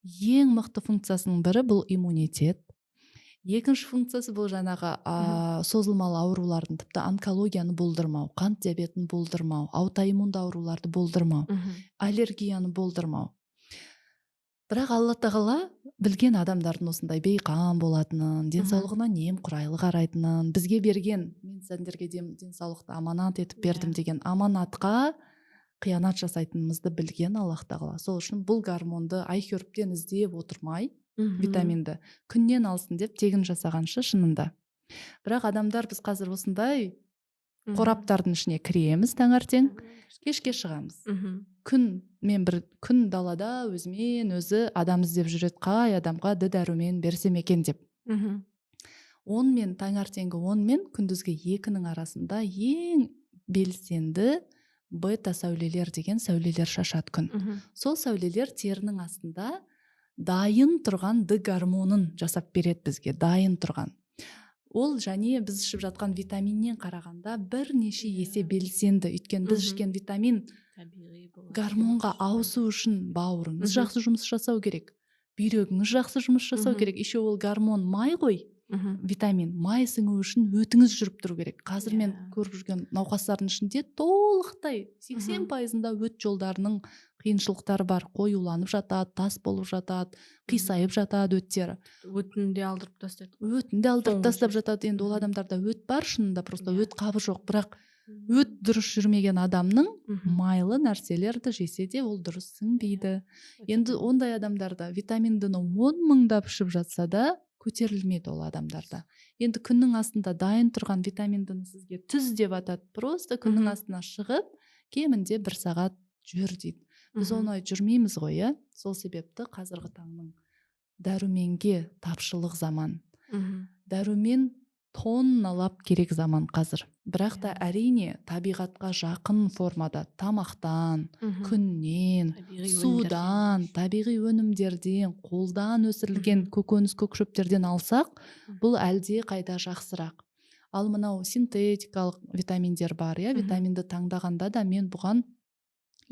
Ең мықты функциясының бірі бұл иммунитет. Екінші функциясы бұл жаңағы созылмалы аурулардың, тіпті онкологияны болдырмау, қант диабетін болдырмау, аутоиммунды ауруларды болдырмау, аллергияны болдырмау. Бірақ Алла тағала білген адамдардың осындай бейқам болатынын, денсаулығына немқұрайлы қарайтынын, бізге берген, мен сендерге денсаулықты аманат етіп бердім деген аманатқа қиянат жасайтынымызды білген Аллах тағала. Сол үшін бұл гормонды айхербтен іздеп отырмай, витаминді күннен алсын деп тегін жасағаншы шынында. Бірақ адамдар біз қазір осындай қораптардың ішіне кіреміз таңертең, кешке шығамыз. Мен бір күн далада өзімен өзі адам іздеп жүреді, қай адамға дәрумен берсем екен деп. 10 мен таңертеңгі 10 мен күндізгі 2-нің арасында ең белсенді бета сәулелер деген сәулелер шашады күн. Сол сәулелер терінің астында дайын тұрған Д гормонын жасап береді бізге, дайын тұрған. Ол және біз ішіп жатқан витаминнен қарағанда бірнеше есе белсенді. Өйткені біз ішкен витамин гормонға ауысу үшін бауырыңыз жақсы жұмыс жасау керек, бүйрегіңіз жақсы жұмыс жасау керек. Еще ол гормон май ғой, витамин, май сіңу үшін өтіңіз жүріп тұру керек. Қазір мен көріп жүрген науқастардың ішінде толықтай 80%-ында өт жолдарының қиыншылықтары бар. Қоюланып жатады, тас болып жатады, қисайып жатады өттері. Өтінде алдырып тастайды. Өтінде алдырып тастап жатады. Енді ол адамдарда өт бар, шынында просто өт қабы жоқ. Бірақ өт дұрыс жүрмеген адамның майлы нәрселерді жесе де ол дұрыс сіңбейді. Енді ондай адамдарда витаминдіні 10 мыңдап ішіп жатса да көтерілмейді ол адамдарда. Енді күннің астында дайын тұрған витаминдіні сізге түз деп атады. Просто күннің астына шығып, кемінде 1 сағат жүр дейді. Біз оңай жүрмейміз ғой, сол себепті қазіргі таңның дәруменге тапшылық заман. Дәрумен тонналап керек заман қазір. Бірақ та әрине табиғатқа жақын формада, тамақтан, күннен, судан, табиғи өнімдерден, қолдан өсірілген көкөніс көкшөптерден алсақ, бұл әлде қайда жақсырақ. Ал мынау синтетикалық витаминдер бар, витаминді таңдағанда да мен бұған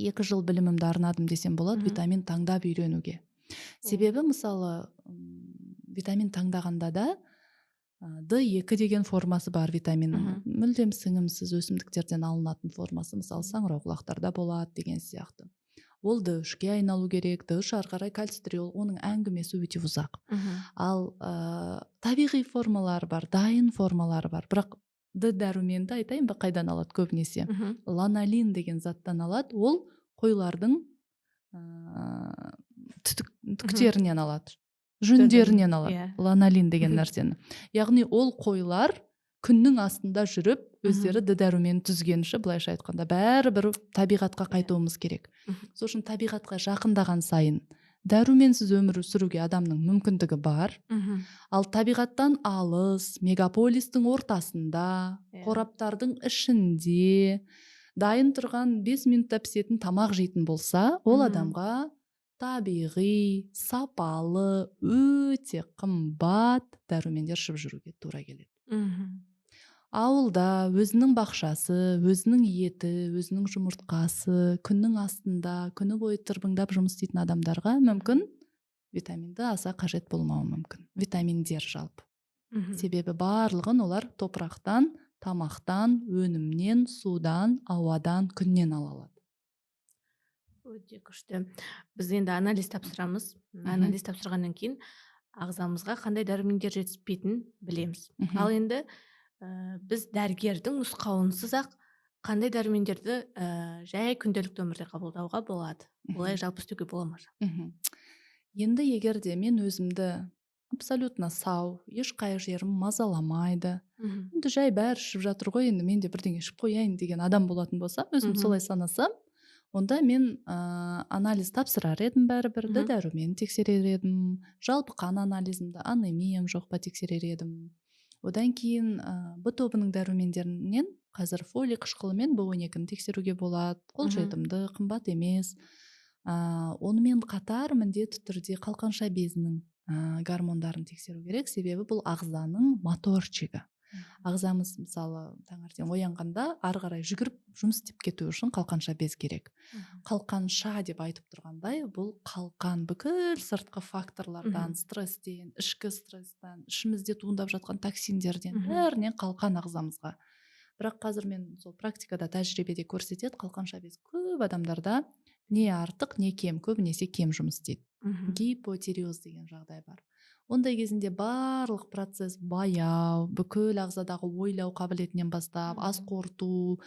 2 жыл білімімді арнадым десем болады, витамин таңдап үйренуге. Себебі мысалы витамин таңдағанда да D2 деген формасы бар витаминнің. Мгм. Мүлдем сіңімсіз өсімдіктерден алынатын формасы, мысалы саңырауқұлақтарда болады деген сияқты. Ол D3-ке айналу керек, D3 ары қарай кальцитриол, оның әңгімесі өте ұзақ. Мгм. Ал табиғи формалары бар, дайын формалары бар. Бірақ Д дәруменді айтайын ба қайдан алады көбінесе? Мгм. Ланолин деген заттан алады. Ол қойлардың ә, түтіктерінен алады, жүндерінен алады Иә. ланолин деген нәрсені. Яғни ол қойлар күннің астында жүріп өздері Д дәрумені түзгенше, былайша айтқанда бәрібір табиғатқа қайтуымыз керек. Мгм. Сол үшін табиғатқа жақындаған сайын дәруменсіз өмір сүруге адамның мүмкіндігі бар. Мгм. Ал табиғаттан алыс, мегаполистің ортасында, Иә. қораптардың ішінде дайын тұрған 5 минутта пісетін тамақ жейтін болса, ол Мгм. адамға табиғи, сапалы, өте қымбат дәрумендер ішіп жүруге тура келеді. Мгм. Ауылда өзінің бақшасы, өзінің еті, өзінің жұмыртқасы, күннің астында күні бойы тырбыңдап жұмыс істейтін адамдарға мүмкін витаминді аса қажет болмауы мүмкін. Витаминдер жалпы. Мгм. Себебі барлығын олар топырақтан, тамақтан, өнімнен, судан, ауадан, күннен ала алады. Өте күшті. Біз енді анализ тапсырамыз. Анализ тапсырғаннан кейін ағзамызға қандай дәрумендер жетіспейтінін білеміз. Ал енді біз дәрігердің нұсқауынсыз ақ қандай дәрумендерді жай күнделікті өмірде қабылдауға болады. Олай жалпы істеуге бола ма? Енді егер де мен өзімді абсолютно сау, ешқай жерім мазаламайды, Мгм. енді жай бәрі ішіп жатыр ғой, енді мен де бірдеңе ішіп қояйын деген адам болатын болсам, өзім Мгм. солай санасам, онда мен анализ тапсырар едім бәрібір, Мгм. дәрумен тексерер едім, жалпы қан анализімді, анемиям жоқ па тексерер едім. Одан кейін Б тобының дәрумендерінен қазір фолий қышқылымен B12-ні тексеруге болады, қолжетімді, қымбат емес. Онымен қатар міндетті түрде қалқанша безінің гормондарын тексеру керек, себебі бұл ағзаның моторчигі. Ағзамыз мысалы таңертең оянғанда ары қарай жүгіріп жұмыс істеп кету үшін қалқанша без керек. Қалқанша деп айтып тұрғандай, бұл қалқан бүкіл сыртқы факторлардан, стресстен, ішкі стресстен, ішімізде туындап жатқан токсиндерден, бәрінен қалқан ағзамызға. Бірақ қазір мен сол практикада, тәжірибеде көрсетеді, қалқанша без көп адамдарда не артық, не кем, көбінесе кем жұмыс істейді. Гипотиреоз деген жағдай бар. Ондай кезінде барлық процесс баяу, бүкіл ағзадағы ойлау қабілетінен бастап, ас қорыту,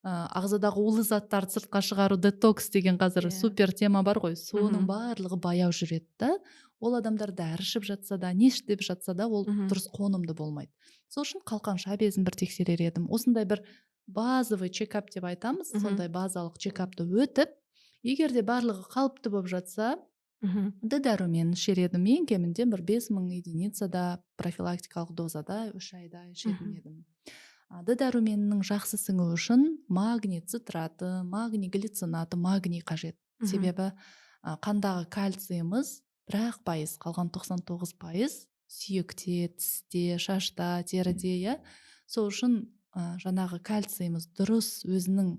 ағзадағы улы заттарды сыртқа шығару, детокс деген қазір супер тема бар ғой, соның барлығы баяу жүреді да. Ол адамдар дәрі ішіп жатса да, не ішіп жатса да, ол дұрыс қонымды болмайды. Сол үшін қалқанша безін бір тексерер едім. Осындай бір базовый чекап деп айтамыз, сондай базалық чекапты өтіп, егер де барлығы қалыпты болып жатса, Д дәрумен ішер едім. Ең кемінде бір 5000 единицада профилактикалық дозада 3 айда ішетін едім. Д дәруменінің жақсы сіңуі үшін магний цитраты, магний глицинаты, магний қажет. Себебі қандағы кальцийіміз 1%, қалған 99% сүйекте, тісте, шашта, теріде. Сол үшін жаңағы кальцийіміз дұрыс өзінің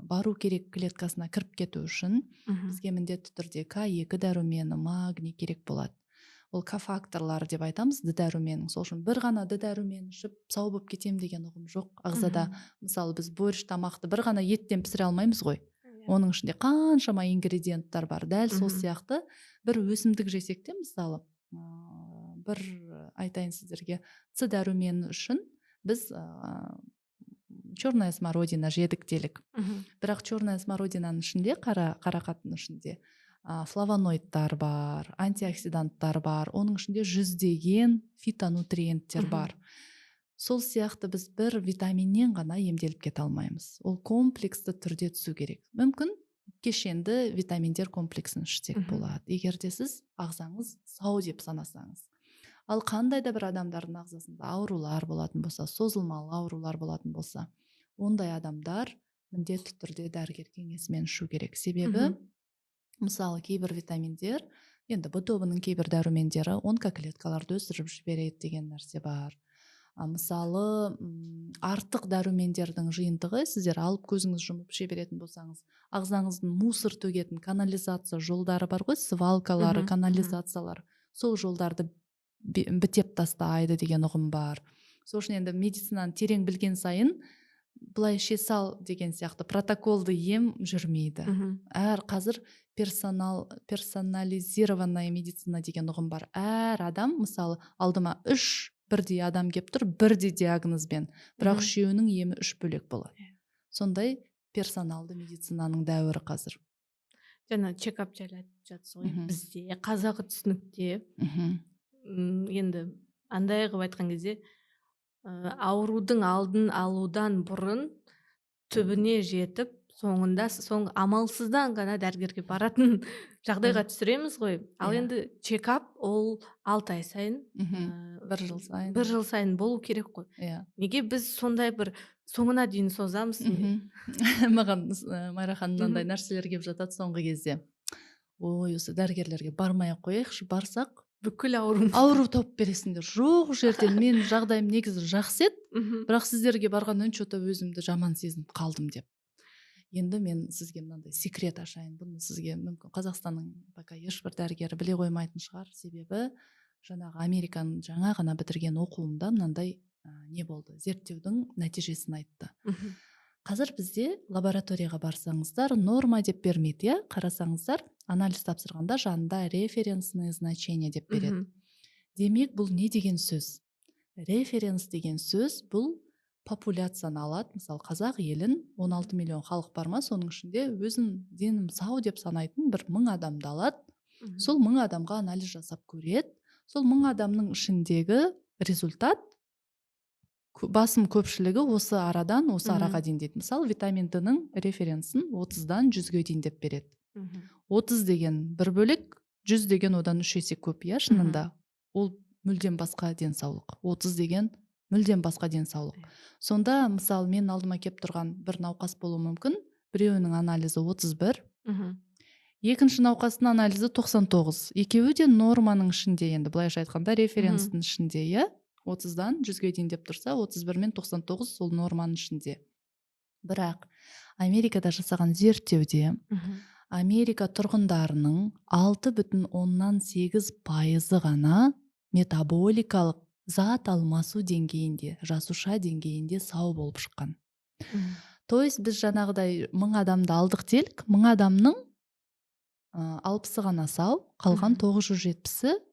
бару керек клеткасына кіріп кету үшін бізге міндетті түрде К2 дәрумені, магний керек болады. Ол кофакторлар деп айтамыз Д дәруменің. Сол үшін бір ғана Д дәрумен ішіп сау болып кетем деген ұғым жоқ. Ағзада мысалы біз борщ тамақты бір ғана еттен пісіре алмаймыз ғой. Оның ішінде қаншама ингредиенттер бар. Дәл сол сияқты бір өсімдік жесек те, мысалы бір айтайын сіздерге, С дәрумені үшін біз черная смородина жедік делік. Бірақ черная смородинаның ішінде, қарақаттың ішінде флавоноидтар бар, антиоксиданттар бар, оның ішінде жүздеген фитонутриенттер бар. Сол сияқты біз бір витаминнен ғана емделіп кете алмаймыз. Ол комплексті түрде түсу керек. Мүмкін кешенді витаминдер комплексін ішсек болады, егер де сіз ағзаңыз сау деп санасаңыз. Ал қандай да бір адамдардың ағзасында аурулар болатын болса, созылмалы аурулар болатын болса, ондай адамдар міндетті түрде дәрігер кеңесімен ішу керек. Себебі мысалы кейбір витаминдер, енді Б тобының кейбір дәрумендері онкоклеткаларды өсіріп жібереді деген нәрсе бар. Мысалы артық дәрумендердің жиынтығы, сіздер алып көзіңіз жұмып іше беретін болсаңыз, ағзаңыздың мусор төгетін канализация жолдары бар ғой, свалкалары, канализациялар, сол жолдарды бітеп тастайды деген ұғым бар. Сол үшін енді медицинаны терең білген сайын былай іше сал деген сияқты протоколды ем жүрмейді. Әр қазір персонализированная медицина деген ұғым бар. Әр адам, мысалы, алдыма 3 бірдей адам кеп тұр, бірдей диагнозбен, бірақ үшеуінің емі 3 бөлек болады. Сондай персоналды медицинаның дәуірі қазір. Жана чекап жайлы айтып жатсыз ғой. Бізде қазағы түсінікте енді андай кылып айткан кезде аурудың алдын алудан бұрын түбіне жетіп, соңында амалсыздан ғана дәрігерге баратын жағдайға түсіреміз ғой. Ал енді чекап ол 6 ай сайын, 1 жыл сайын болу керек қой. Неге біз сондай бір соңына дейін созамыз? Маған Майра ханым мынандай нәрселер келіп жатады соңғы кезде. Ой, осы дәрігерлерге бармай ақ қояйықшы, барсақ бүкіл ауру тауып бересіңдер. Жоқ жерден мен жағдайым негізі жақсы еді, бірақ сіздерге барғаннан что-то өзімді жаман сезініп қалдым деп. Енді мен сізге мынандай секрет ашайын. Бұны сізге мүмкін Қазақстанның пока ешбір дәрігері біле қоймайтын шығар. Себебі жаңағы Американың жаңа ғана бітірген оқуымда мынандай не болды? Зерттеудің нәтижесін айтты. Қазір бізде лабораторияға барсаңыздар, норма деп бермейді, қарасаңыздар, анализ тапсырғанда жанында референсное значение деп береді. Демек, бұл не деген сөз? Референс деген сөз бұл популяцияны алады. Мысалы, қазақ елін 16 миллион халық бар ма, соның ішінде өзін денім сау деп санайтын бір 1000 адамды алады. Сол 1000 адамға анализ жасап көреді. Сол 1000 адамның ішіндегі результат басым көпшілігі осы арадан осы араға дейін дейді. Мысалы, витамин D-ның референсін 30-дан 100-ге дейін деп береді. 30 деген бір бөлек, 100 деген одан 3 есе көп, шынында. Ол мүлдем басқа денсаулық. 30 деген мүлдем басқа денсаулық. Сонда, мысалы, мен алдыма кеп тұрған бір науқас болуы мүмкін, біреуінің анализі 31, екінші науқастың анализі 99. Екеуі де норманың ішінде, енді былайша айтқанда референстің ішінде, 30-дан 100-ге дейін деп тұрса, 31 мен 99 сол норманың ішінде. Бірақ Америкада жасаған зерттеуде Америка тұрғындарының 6,8% ғана метаболикалық зат алмасу деңгейінде, жасуша деңгейінде сау болып шыққан. То есть біз жаңағыдай 1000 адамды алдық делік, 1000 адамның 60-ы ғана сау, қалған 970-і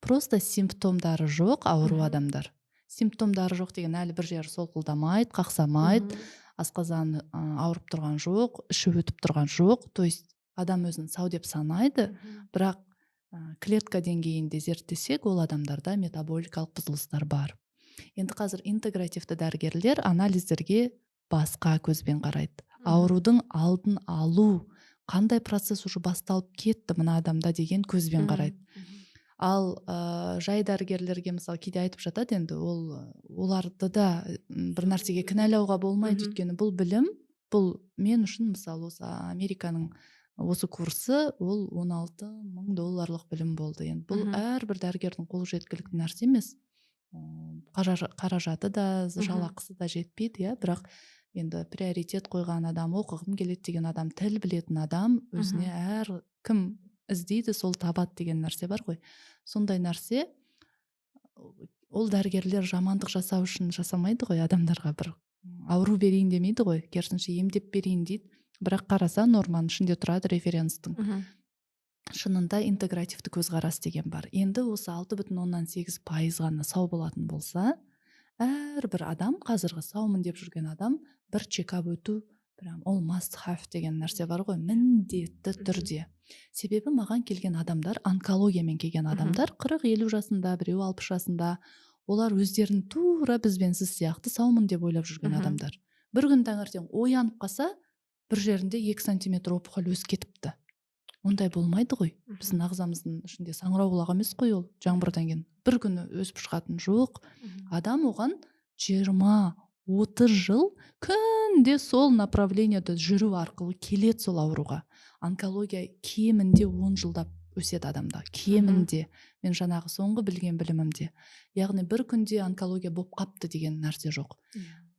просто симптомдары жоқ ауру адамдар. Симптомдары жоқ деген әлі бір жері солқылдамайды, қақсамайды, асқазаны ауырып тұрған жоқ, іші өтіп тұрған жоқ. То есть адам өзін сау деп санайды, бірақ клетка деңгейінде зерттесек, ол адамдарда метаболикалық бұзылыстар бар. Енді қазір интегративті дәрігерлер анализдерге басқа көзбен қарайды. Аурудың алдын алу, қандай процесс уже басталып кетті мына адамда деген көзбен қарайды. Ал жай дәрігерлерге мысалы кейде айтып жатады, енді оларды да бір нәрсеге кінәлауға болмайды, өйткені бұл білім, бұл мен үшін мысалы осы Американың осы курсы ол $16,000 білім болды. Енді бұл әрбір дәрігердің қолы жеткілікті нәрсе емес. Қаражаты да, жалақысы да жетпейді, бірақ енді приоритет қойған адам, оқығым келеді деген адам, тіл білетін адам, өзіне әр кім іздейді, сол табады деген нәрсе бар ғой. Сондай нәрсе, ол дәрігерлер жамандық жасау үшін жасамайды ғой, адамдарға бір ауру берейін демейді ғой, керісінше емдеп берейін дейді. Бірақ қараса норманың ішінде тұрады референстің. Шынында интегративті көзқарас деген бар. Енді осы 6,8% ғана сау болатын болса, әрбір адам, қазіргі саумын деп жүрген адам, бір чекап өту, ол must have деген нәрсе бар ғой, міндетті түрде. Себебі маған келген адамдар, онкологиямен келген адамдар, 40-50 жасында, біреу 60 жасында, олар өздерін тура бізбен сіз сияқты саумын деп ойлап жүрген адамдар. Бір күн таңертең оянып қалса, бір жерінде 2 сантиметр опухоль өсіп кетіпті. Ондай болмайды ғой. Біздің ағзамыздың ішінде саңырауқұлақ емес қой ол, жаңбырдан кейін. Бір күні өсіп шығатын жоқ. Адам оған 20-30 жыл күнде сол направлениеде жүру арқылы келеді сол ауруға. Онкология кемінде 10 жылдап өседі адамда. Кемінде. Мен жаңағы соңғы білген білімімде. Яғни бір күнде онкология болып қапты деген нәрсе жоқ.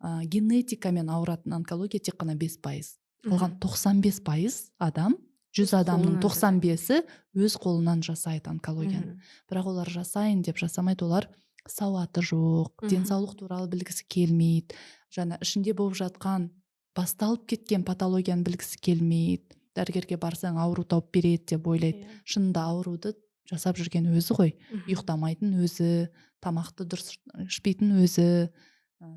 Генетикамен ауыратын онкология тек қана 5%. Қалған 95% адам 100 адамның қолынан жасайды. 95-і өз қолынан жасайды онкологияны. Мгм. Бірақ олар жасайын деп жасамайды, олар сауаты жоқ, Мгм. денсаулық туралы білгісі келмейді, жаңа ішінде болып жатқан басталып кеткен патологияны білгісі келмейді. Дәрігерге барсаң ауру тауып береді деп ойлайды. Иә. Шынында ауруды жасап жүрген өзі ғой. Мгм. Ұйықтамайтын өзі, тамақты дұрыс ішпейтін өзі,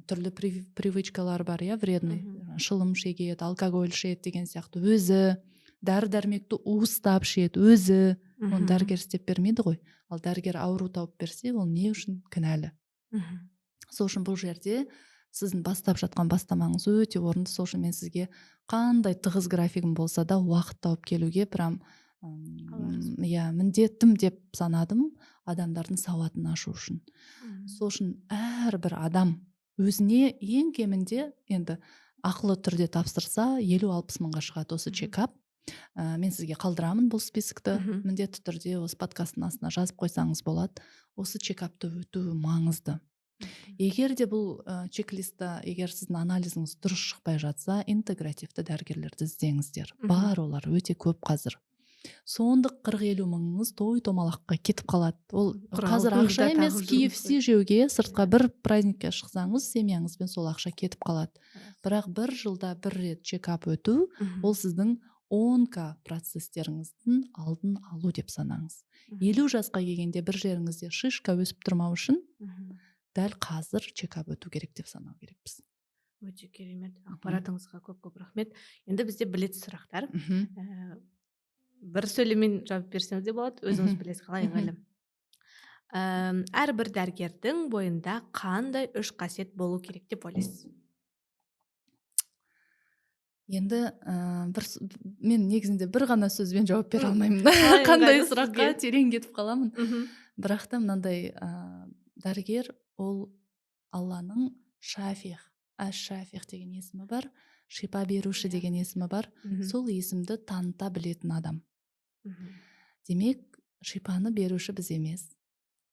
түрлі привычкалар бар, иә, вредный. Мгм. Шылым шегеді, алкоголь ішеді деген сияқты өзі, дәрі-дәрмекті уыстап ішеді өзі. Оны Мгм. дәрігер істеп бермейді ғой. Ал дәрігер ауру тауып берсе, ол не үшін кінәлі? Мгм. Сол үшін бұл жерде сіздің бастап жатқан бастамаңыз өте орынды. Сол үшін мен сізге қандай тығыз графигім болса да уақыт тауып келуге прям Алла разы болсын. иә, міндеттім деп санадым, адамдардың сауатын ашу үшін. Мгм. Сол үшін әрбір адам өзіне ең кемінде енді ақылы түрде тапсырса 50-60 мыңға шығады осы Мгм. чекап. Мен сізге қалдырамын бұл списокті. Мгм. Міндетті түрде осы подкасттың астына жазып қойсаңыз болады. Осы чекапты өту маңызды. Мгм. Егер де бұл чек-листта, егер сіздің анализіңіз дұрыс шықпай жатса, интегративті дәрігерлерді іздеңіздер. Мгм. Бар, олар өте көп қазір. Сондық 40-50 мыңыңыз той томалаққа кетіп қалады. Ол қазір Құралдыңызды ақша емес, тағып жүрміз KFC ғой. жеуге, сыртқа бір праздникке шықсаңыз, семьяңызбен сол ақша кетіп қалады. Рас. Бірақ бір жылда бір рет чекап өту, Мгм. ол сіздің онко процестеріңіздің алдын алу деп санаңыз. Мгм. 50 жасқа келгенде бір жеріңізде шишка өсіп тұрмау үшін Мгм. дәл қазір чекап өту керек деп санау керекпіз. Өте керемет. Ақпаратыңызға көп рахмет. Енді бізде білетсіз сұрақтар. Мхм. Бір сөйлеммен жауап берсеңіз де болады, өзіңіз Мхм. білесіз қалай Мхм. ыңғайлы. Әрбір дәрігердің бойында қандай 3 қасиет болу керек деп ойлайсыз? Енді мен негізінде бір ғана сөзбен жауап бере М, алмаймын. қалай Қандай ыңғайлы сұраққа сізге? терең кетіп қаламын. Мгм. Бірақ та мынандай дәрігер ол Алланың шафих, әш-шафих деген есімі бар, шипа беруші Иә. деген есімі бар. Мгм. Сол есімді таныта білетін адам. Мгм. Демек, шипаны беруші біз емес.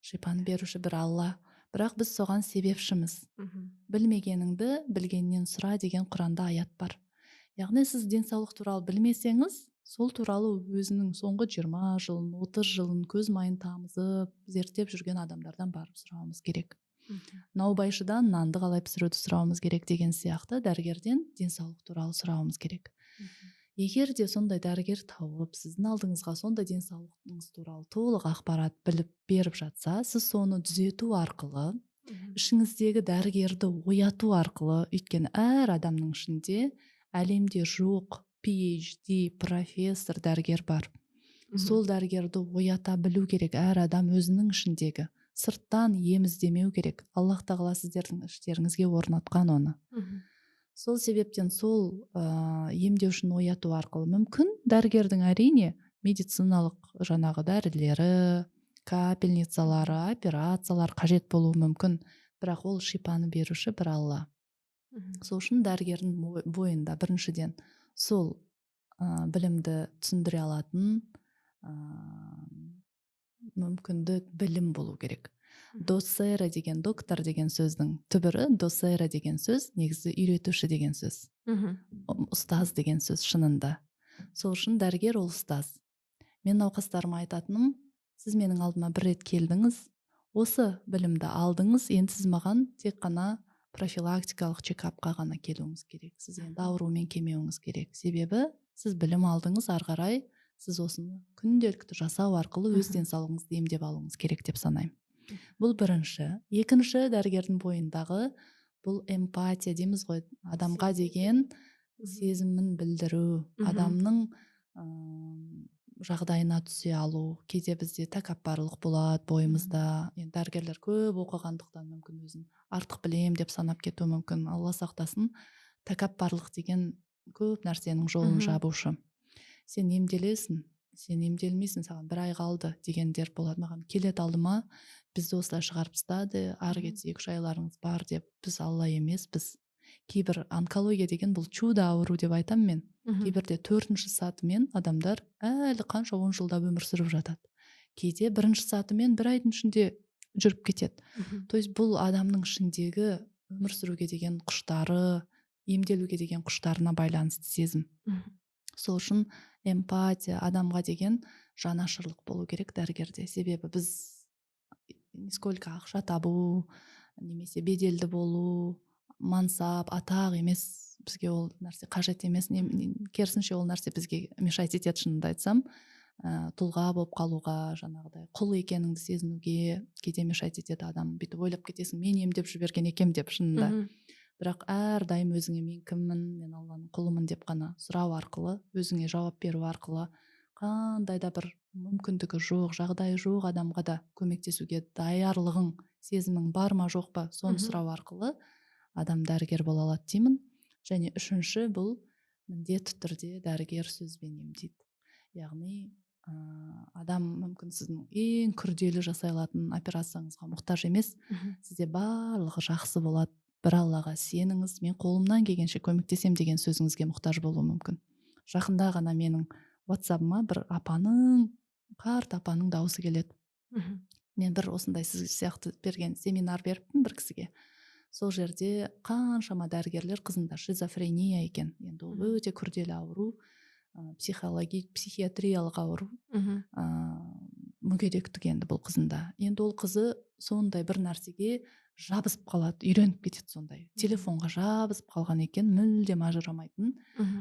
Шипаны беруші бір Алла. Бірақ біз соған себепшіміз. Мгм. Білмегеніңді білгеннен сұра деген Құранда аят бар. Яғни сіз денсаулық туралы білмесеңіз, сол туралы өзінің соңғы 20 жылын, 30 жылын көз майын тамызып, зерттеп жүрген адамдардан барып сұрауымыз керек. Мгм. Наубайшыдан нанды қалай пісіруді сұрауымыз керек деген сияқты дәрігерден денсаулық туралы сұрауымыз керек. Мгм. Егер де сондай дәрігер тауып, сіздің алдыңызға сондай денсаулығыңыз туралы толық ақпарат біліп беріп жатса, сіз соны түзету арқылы, Мгм. ішіңіздегі дәрігерді ояту арқылы, өйткені әр адамның ішінде әлемде жоқ PhD, профессор дәрігер бар. Мгм. Сол дәрігерді оята білу керек әр адам өзінің ішіндегі. Сырттан ем іздемеу керек. Аллах тағала сіздердің іштеріңізге орнатқан оны. Мгм. Сол себептен сол емдеушіні ояту арқылы мүмкін дәрігердің әрине медициналық жаңағы дәрілері, капельницалары, операциялар қажет болуы мүмкін. Бірақ ол шипаны беруші бір Алла. Мгм. Сол үшін дәрігердің бойында біріншіден сол білімді түсіндіре алатын мүмкіндік, білім болу керек. Мгм. Доцера деген, доктор деген сөздің түбірі, доцера деген сөз негізі үйретуші деген сөз. Мгм. Ұстаз деген сөз шынында. Сол үшін дәрігер ол ұстаз. Мен науқастарыма айтатыным, сіз менің алдыма бір рет келдіңіз, осы білімді алдыңыз, енді сіз маған тек қана профилактикалық чекапқа ғана келуіңіз керек. Сіз енді аурумен келмеуіңіз керек. Себебі сіз білім алдыңыз, ары қарай сіз осыны күнделікті жасау арқылы өз Мгм. денсаулығыңызды емдеп алуыңыз керек деп санаймын. Бұл бірінші. Екінші, дәрігердің бойындағы бұл эмпатия дейміз ғой, адамға деген сезімін білдіру, Мгм. адамның жағдайына түсе алу. Кейде бізде тәкаппарлық болады бойымызда. Енді дәрігерлер көп оқығандықтан мүмкін өзін артық білем деп санап кетуі мүмкін. Алла сақтасын. Тәкаппарлық деген көп нәрсенің жолын Мгм. жабушы. Сен емделесің, сен емделмейсің, саған 1 ай қалды дегендер болады. Маған келеді алдыма, бізді осылай шығарып тастады, ары кетсе 2-3 айларыңыз бар деп. Біз Алла емеспіз. Кейбір онкология деген бұл чудо ауру деп айтамын мен. Мгм. Кейбірде 4-ші сатымен адамдар әлі қанша 10 жылда өмір сүріп жатады. Кейде 1-ші сатымен 1 айдың ішінде жүріп кетеді. Мгм. То есть бұл адамның ішіндегі өмір сүруге деген құштары, емделуге деген құштарына байланысты сезім. Мгм. Сол үшін эмпатия, адамға деген жанашырлық болу керек дәрігерде. Себебі біз сколько ақша табу немесе беделді болу, мансап, атақ емес, бізге ол нәрсе қажет емес. Керісінше ол нәрсе бізге мешать етеді, шынымды айтсам. Тұлға болып қалуға, жаңағыдай құл екеніңді сезінуге кейде мешать етеді. адам бүйтіп ойлап кетесің, мен емдеп жіберген екем деп, шынында. Бірақ әрдайым өзіңе мен кіммін, мен Алланың құлымын деп қана сұрау арқылы, өзіңе жауап беру арқылы, қандай да бір мүмкіндігі жоқ, жағдайы жоқ адамға да көмектесуге даярлығың, сезімің бар ма жоқ па, соны сұрау арқылы адам дәрігер бола алады деймін. Және үшінші, бұл міндетті түрде дәрігер сөзбен емдейді. Яғни адам мүмкін сіздің ең күрделі жасай алатын операцияңызға мұқтаж емес, сізде барлығы жақсы болады, бір Аллаға сеніңіз, мен қолымнан келгенше көмектесем деген сөзіңізге мұқтаж болуы мүмкін. Жақында ғана менің WhatsApp-ыма бір қарт апаның дауысы келеді. Мен бір осындай сіз сияқты берген семинар беріппін бір кісіге. Сол жерде қаншама дәрігерлер қызында шизофрения екен. Енді ол өте күрделі ауру, психиатриялық ауру, мүгедектік енді бұл қызында. Енді ол қызы сондай бір нәрсеге жабысып қалады, үйреніп кетеді сондай. Телефонға жабысып қалған екен, мүлдем ажырамайтын.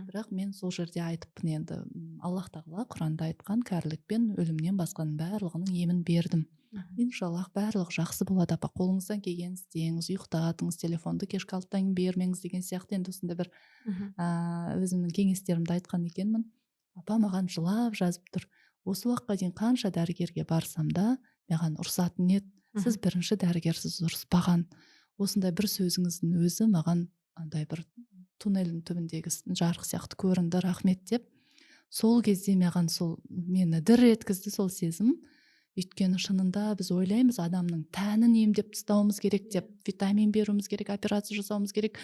Бірақ мен сол жерде айтыппын, енді Аллах тағала Құранда айтқан кәрілік пен өлімнен басқаның барлығының емін бердім. Иншаллах барлығы жақсы болады апа, қолыңыздан келген істеңіз, ұйықтатыңыз, телефонды кешкі 6-тан бермеңіз деген сияқты. Енді осында бір өзімнің кеңестерімді айтқан екенмін. Апа маған жылап жазып тұр, осы уақытқа дейін қанша дәрігерге барсам да маған ұрсатын еді, сіз бірінші дәрігерсіз, ұрыспаған. Осындай бір сөзіңіздің өзі маған андай бір туннельдің түбіндегі жарық сияқты көрінді, рахмет деп. Сол кезде маған сол мені дір еткізді сол сезім. Өйткені шынында біз ойлаймыз, адамның тәнін емдеп тастауымыз керек деп, витамин беруіміз керек, операция жасауымыз керек,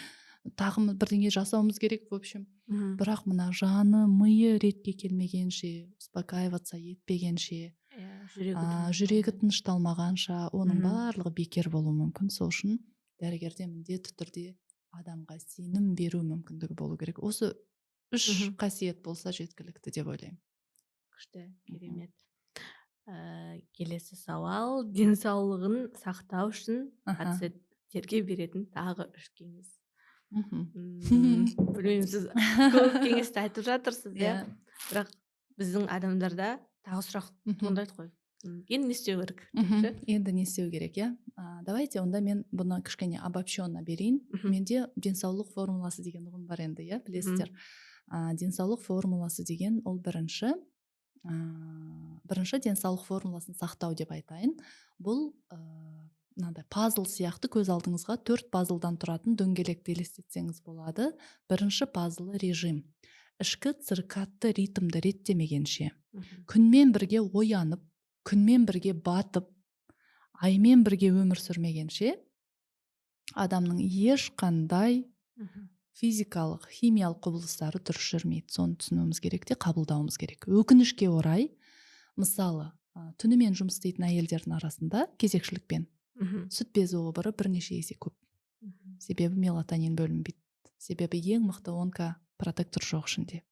тағым бірдеңе жасауымыз керек, в общем. Бірақ мына жаны, миы ретке келмегенше, успокаиваться етпегенше, жүрегі тынышталмағанша, оның барлығы бекер болуы мүмкін. Сол үшін дәрігерде міндетті түрде адамға сенім беру мүмкіндігі болу керек. Осы 3 қасиет болса жеткілікті деп ойлаймын. Күшті, керемет. Келесі сауал, денсаулығын сақтау үшін пациенттерге беретін тағы 3 кеңес. Білмеймін, сіз көп кеңесті айтып жатырсыз, бірақ біздің адамдарда тағы сұрақ туындайды ғой. Енді не істеу керек? Енді не істеу керек, давайте онда мен бұны кішкене обобщенно берейін. Менде денсаулық формуласы деген ұғым бар енді, білесіздер. Денсаулық формуласы деген ол бірінші денсаулық формуласын сақтау деп айтайын. Бұл мынандай пазл сияқты көз алдыңызға 4 пазлдан тұратын дөңгелекті елестетсеңіз болады. Бірінші пазлы режим. Ішкі циркадты ритмді реттемегенше, күнмен бірге оянып, күнмен бірге батып, аймен бірге өмір сүрмегенше адамның ешқандай физикалық, химиялық құбылыстары дұрыс жүрмейді. Соны түсінуіміз керек те, қабылдауымыз керек. Өкінішке орай, мысалы, түнімен жұмыс істейтін әйелдердің арасында кезекшілікпен сүт безі обыры бірнеше есе көп. Себебі мелатонин бөлінбейді. Себебі ең мықты онкопротектор жоқ ішінде.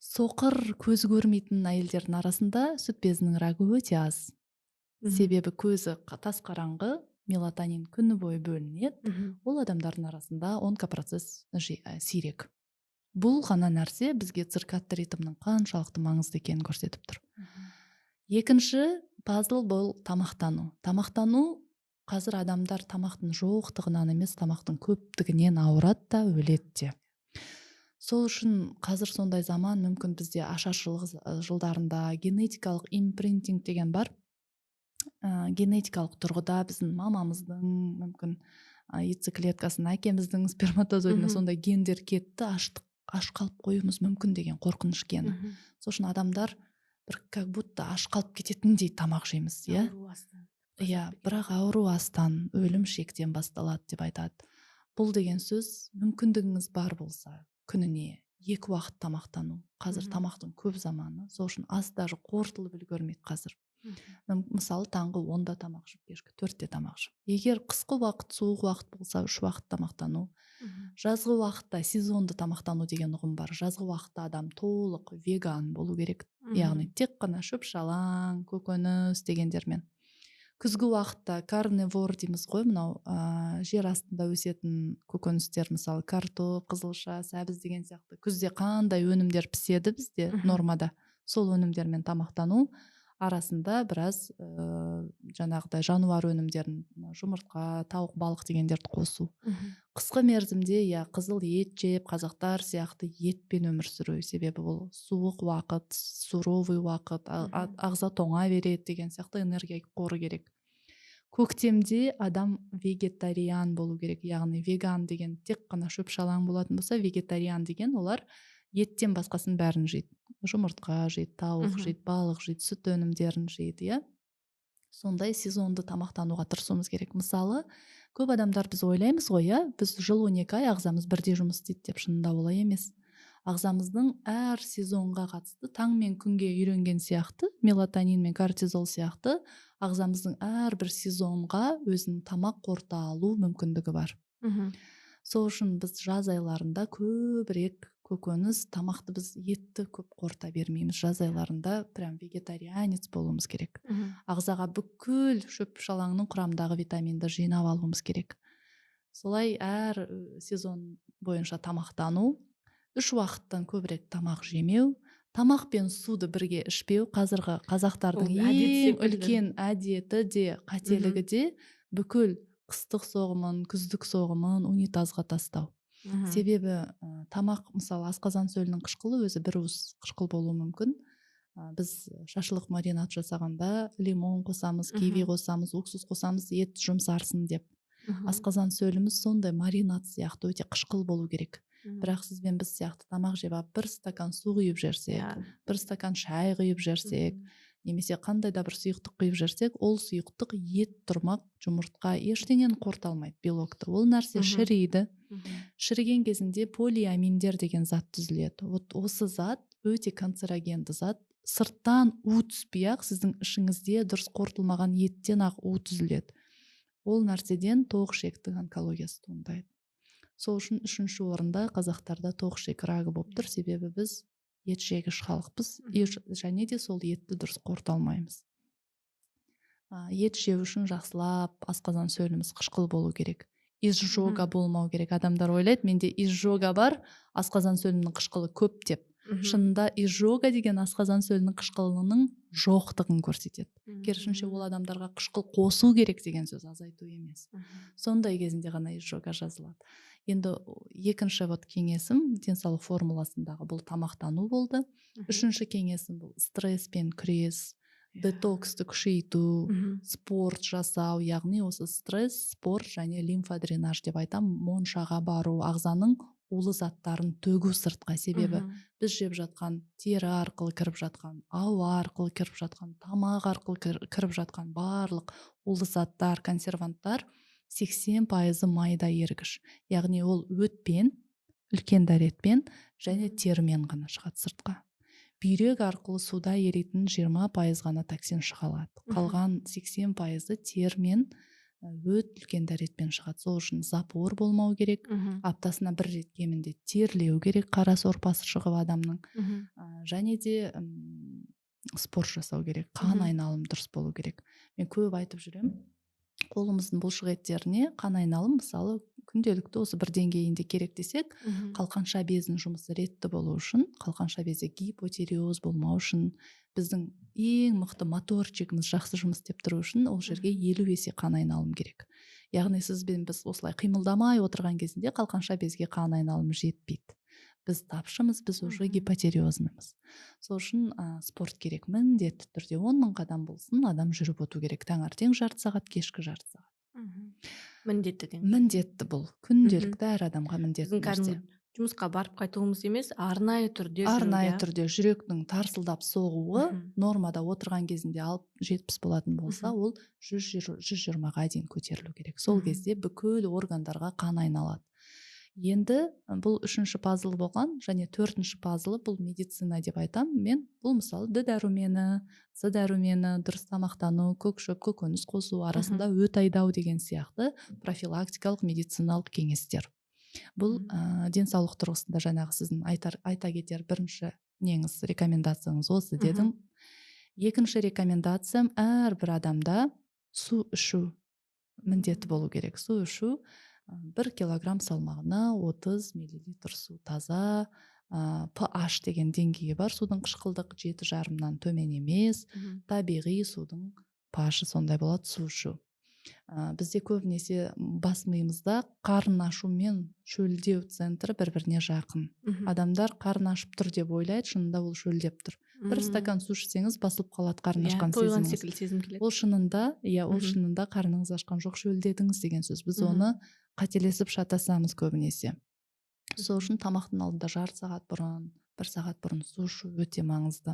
Соқыр көзі көрмейтін әйелдердің арасында сүт безінің рагы өте аз. Себебі көзі тас қараңғы, мелатонин күні бойы бөлінеді. Ол адамдардың арасында онкопроцесс сирек. Бұл ғана нәрсе бізге циркадты ритмнің қаншалықты маңызды екенін көрсетіп тұр. Екінші пазл бұл тамақтану. Тамақтану, қазір адамдар тамақтың жоқтығынан емес, тамақтың көптігінен ауырады да, өледі де. Сол үшін қазір сондай заман, мүмкін бізде ашаршылық жылдарында генетикалық импринтинг деген бар. Генетикалық тұрғыда біздің мамамыздың, мүмкін яйцеклеткасының, әкеміздің сперматозоидына сондай гендер кетті, аш қалып қоюымыз мүмкін деген қорқыныш гені. Сол үшін адамдар бір как будто аш қалып кететіндей тамақ жейміз, бірақ ауру астан, өлім шектен басталады деп айтады. Бұл деген сөз, мүмкіндігіңіз бар болса, күніне 2 уақыт тамақтану. Қазір тамақтың көп заманы, сол үшін ас даже қорытылып үлгермейді қазір. Мысалы таңғы 10-да тамақ жеп, кешкі 4-те тамақ жеп. Егер қысқы уақыт, суық уақыт болса 3 уақыт тамақтану. Жазғы уақытта сезонды тамақтану деген ұғым бар. Жазғы уақытта адам толық веган болу керек. Яғни тек қана шөп-шалаң, көкөніс дегендермен. Күзгі уақытта карневор дейміз ғой, мынау жер астында өсетін көкөністер, мысалы картоп, қызылша, сәбіз деген сияқты. Күзде қандай өнімдер піседі бізде нормада, сол өнімдермен тамақтану. Арасында біраз жаңағыдай жануар өнімдерін, жұмыртқа, тауық, балық дегендерді қосу. Қысқы мерзімде қызыл ет жеп, қазақтар сияқты етпен өмір сүру, себебі ол суық уақыт, суровый уақыт, ағза тоңа береді деген сияқты энергия қоры керек. Көктемде адам вегетариан болу керек, яғни веган деген тек қана шөп-шалаң болатын болса, вегетариан деген олар еттен басқасын бәрін жейді. Жұмыртқа жейді, тауық жейді, балық жейді, сүт өнімдерін жейді, Сондай сезонды тамақтануға тырысуымыз керек. Мысалы, көп адамдар біз ойлаймыз ғой, біз жыл 12 ай ағзамыз бірдей жұмыс істейді деп, шынында олай емес. Ағзамыздың әр сезонға қатысты таң мен күнге үйренген сияқты, мелатонин мен кортизол сияқты, ағзамыздың әрбір сезонға өзінің тамақ қорыта алу мүмкіндігі бар. Сол үшін біз жаз айларында көбірек көкөніс, тамақты біз етті көп қорыта бермейміз. Жаз айларында прям вегетарианец болуымыз керек. Ағзаға бүкіл шөп-шалаңның құрамдағы витаминді жинап алуымыз керек. Солай әр сезон бойынша тамақтану, 3 уақыттан көбірек тамақ жемеу, тамақ пен суды бірге ішпеу. Қазіргі қазақтардың ең үлкен әдеті де қателігі де бүкіл қыстық соғымын, күздік соғымын унитазға тастау. Себебі тамақ, мысалы асқазан сөлінің қышқылы өзі бір уыс қышқыл болуы мүмкін. Біз шашлық маринад жасағанда лимон қосамыз, киви қосамыз, уксус қосамыз, ет жұмсарсын деп. Асқазан сөліміз сондай маринад сияқты өте қышқыл болу керек. Бірақ сізбен біз сияқты тамақ жеп алып, 1 стакан су құйып жерсек, 1 стакан шай құйып жерсек, немесе қандай да бір сұйықтық құйып жерсек, ол сұйықтық ет, тұрмақ, жұмыртқа ештеңені қорыта алмайды, белокты. Ол нәрсе шірейді. Шіріген кезінде полиаминдер деген зат түзіледі. Осы зат өте канцерогенді зат. Сырттан у түспей-ақ сіздің ішіңізде дұрыс қорытылмаған еттен ақ у түзіледі. Ол нәрседен тоқ-ішектің онкологиясы туындайды. Сол үшін 3-ші орында қазақтарда тоқ-ішек рагы болып тұр, себебі біз ет жегіш халықпыз, және де сол етті дұрыс қорыта алмаймыз. Ет жеу үшін жақсылап асқазан сөліміз қышқыл болу керек. Изжога болмау керек. Адамдар ойлайды, менде изжога бар, асқазан сөлімнің қышқылы көп деп. Шынында изжога деген асқазан сөлінің қышқылының жоқтығын көрсетеді. Керісінше ол адамдарға қышқыл қосу керек деген сөз, азайту емес. Сондай кезінде ғана изжога жазылады. Енді екінші кеңесім денсаулық формуласындағы бұл тамақтану болды. Үшінші кеңесім бұл стресспен күрес, детоксты күшейту, спорт жасау, яғни осы стресс, спорт және лимфодренаж деп айтам, моншаға бару, ағзаның улы заттарын төгу сыртқа. Себебі біз жеп жатқан тері арқылы кіріп жатқан, ауа арқылы кіріп жатқан, тамақ арқылы кіріп жатқан барлық улы заттар, консерванттар 80% майда ерігіш. Яғни ол өтпен, үлкен дәретпен және терімен ғана шығады сыртқа. Бүйрек арқылы суда еритін 20% ғана токсин шығалады. Қалған 80% термен өт үлкен дәретпен шығады. Сол үшін запор болмау керек. Аптасына 1 рет кемінде терлеу керек, қара сорпасы шығып адамның. Және де спорт жасау керек. Қан айналым дұрыс болу керек. Мен көп айтып жүрем, қолымыздың бұлшық еттеріне қан айналым, мысалы, күнделікті осы бір деңгейінде керек десек, қалқанша безінің жұмысы ретті болу үшін, қалқанша безде гипотереоз болмау үшін, біздің ең мықты моторчигіміз жақсы жұмыс істеп тұру үшін ол жерге 50 есе қан айналым керек. Яғни сізбен біз осылай қимылдамай отырған кезінде қалқанша безге қан айналым жетпейді. Біз тапшымыз, біз уже гипотереозмыз. Сол үшін спорт керек, міндетті түрде 10 000 қадам болсын, адам жүріп өту керек. Таңертең жарты сағат, кешкі жарты сағат. Міндетті. Міндетті бұл. Күнделікті әр адамға міндетті нәрсе. Жұмысқа барып қайтуымыз емес, арнайы түрде жүректің тарсылдап соғуы нормада отырған кезінде 70 болатын болса, ол 120-ға дейін көтерілу керек. Сол кезде бүкіл органдарға қан айналады. Енді бұл үшінші пазл болған, және төртінші пазлы бұл медицина деп айтам мен. Бұл мысалы д дәрумені, с дәрумені, дұрыс тамақтану, көк шөп, көкөніс қосу арасында өт айдау деген сияқты профилактикалық медициналық кеңестер. Бұл денсаулық тұрғысында жаңағы сіздің айта кетер бірінші неңіз, рекомендацияңыз осы дедім. Екінші рекомендациям, әрбір адамда су ішу міндеті болу керек. Су ішу 1 килограмм салмағына 30 миллилитр су, таза, pH деген деңгейі бар. Судың қышқылдық 7,5-нан төмен емес, табиғи судың pH сондай болады, су ішу. Бізде көбінесе бас миымызда қарын ашу мен шөлдеу центрі бір-біріне жақын. Адамдар қарын ашып тұр деп ойлайды, шынында ол шөлдеп тұр. Бір стакан су ішсеңіз басылып қалады қарын ашқан тойған сезіміңіз. секілді сезім келеді. Ол шынында қарныңыз ашқан жоқ, шөлдедіңіз деген сөз. Біз оны қателесіп шатасамыз көбінесе. Сол үшін тамақтың алдында жарты сағат бұрын, 1 сағат бұрын су ішу өте маңызды.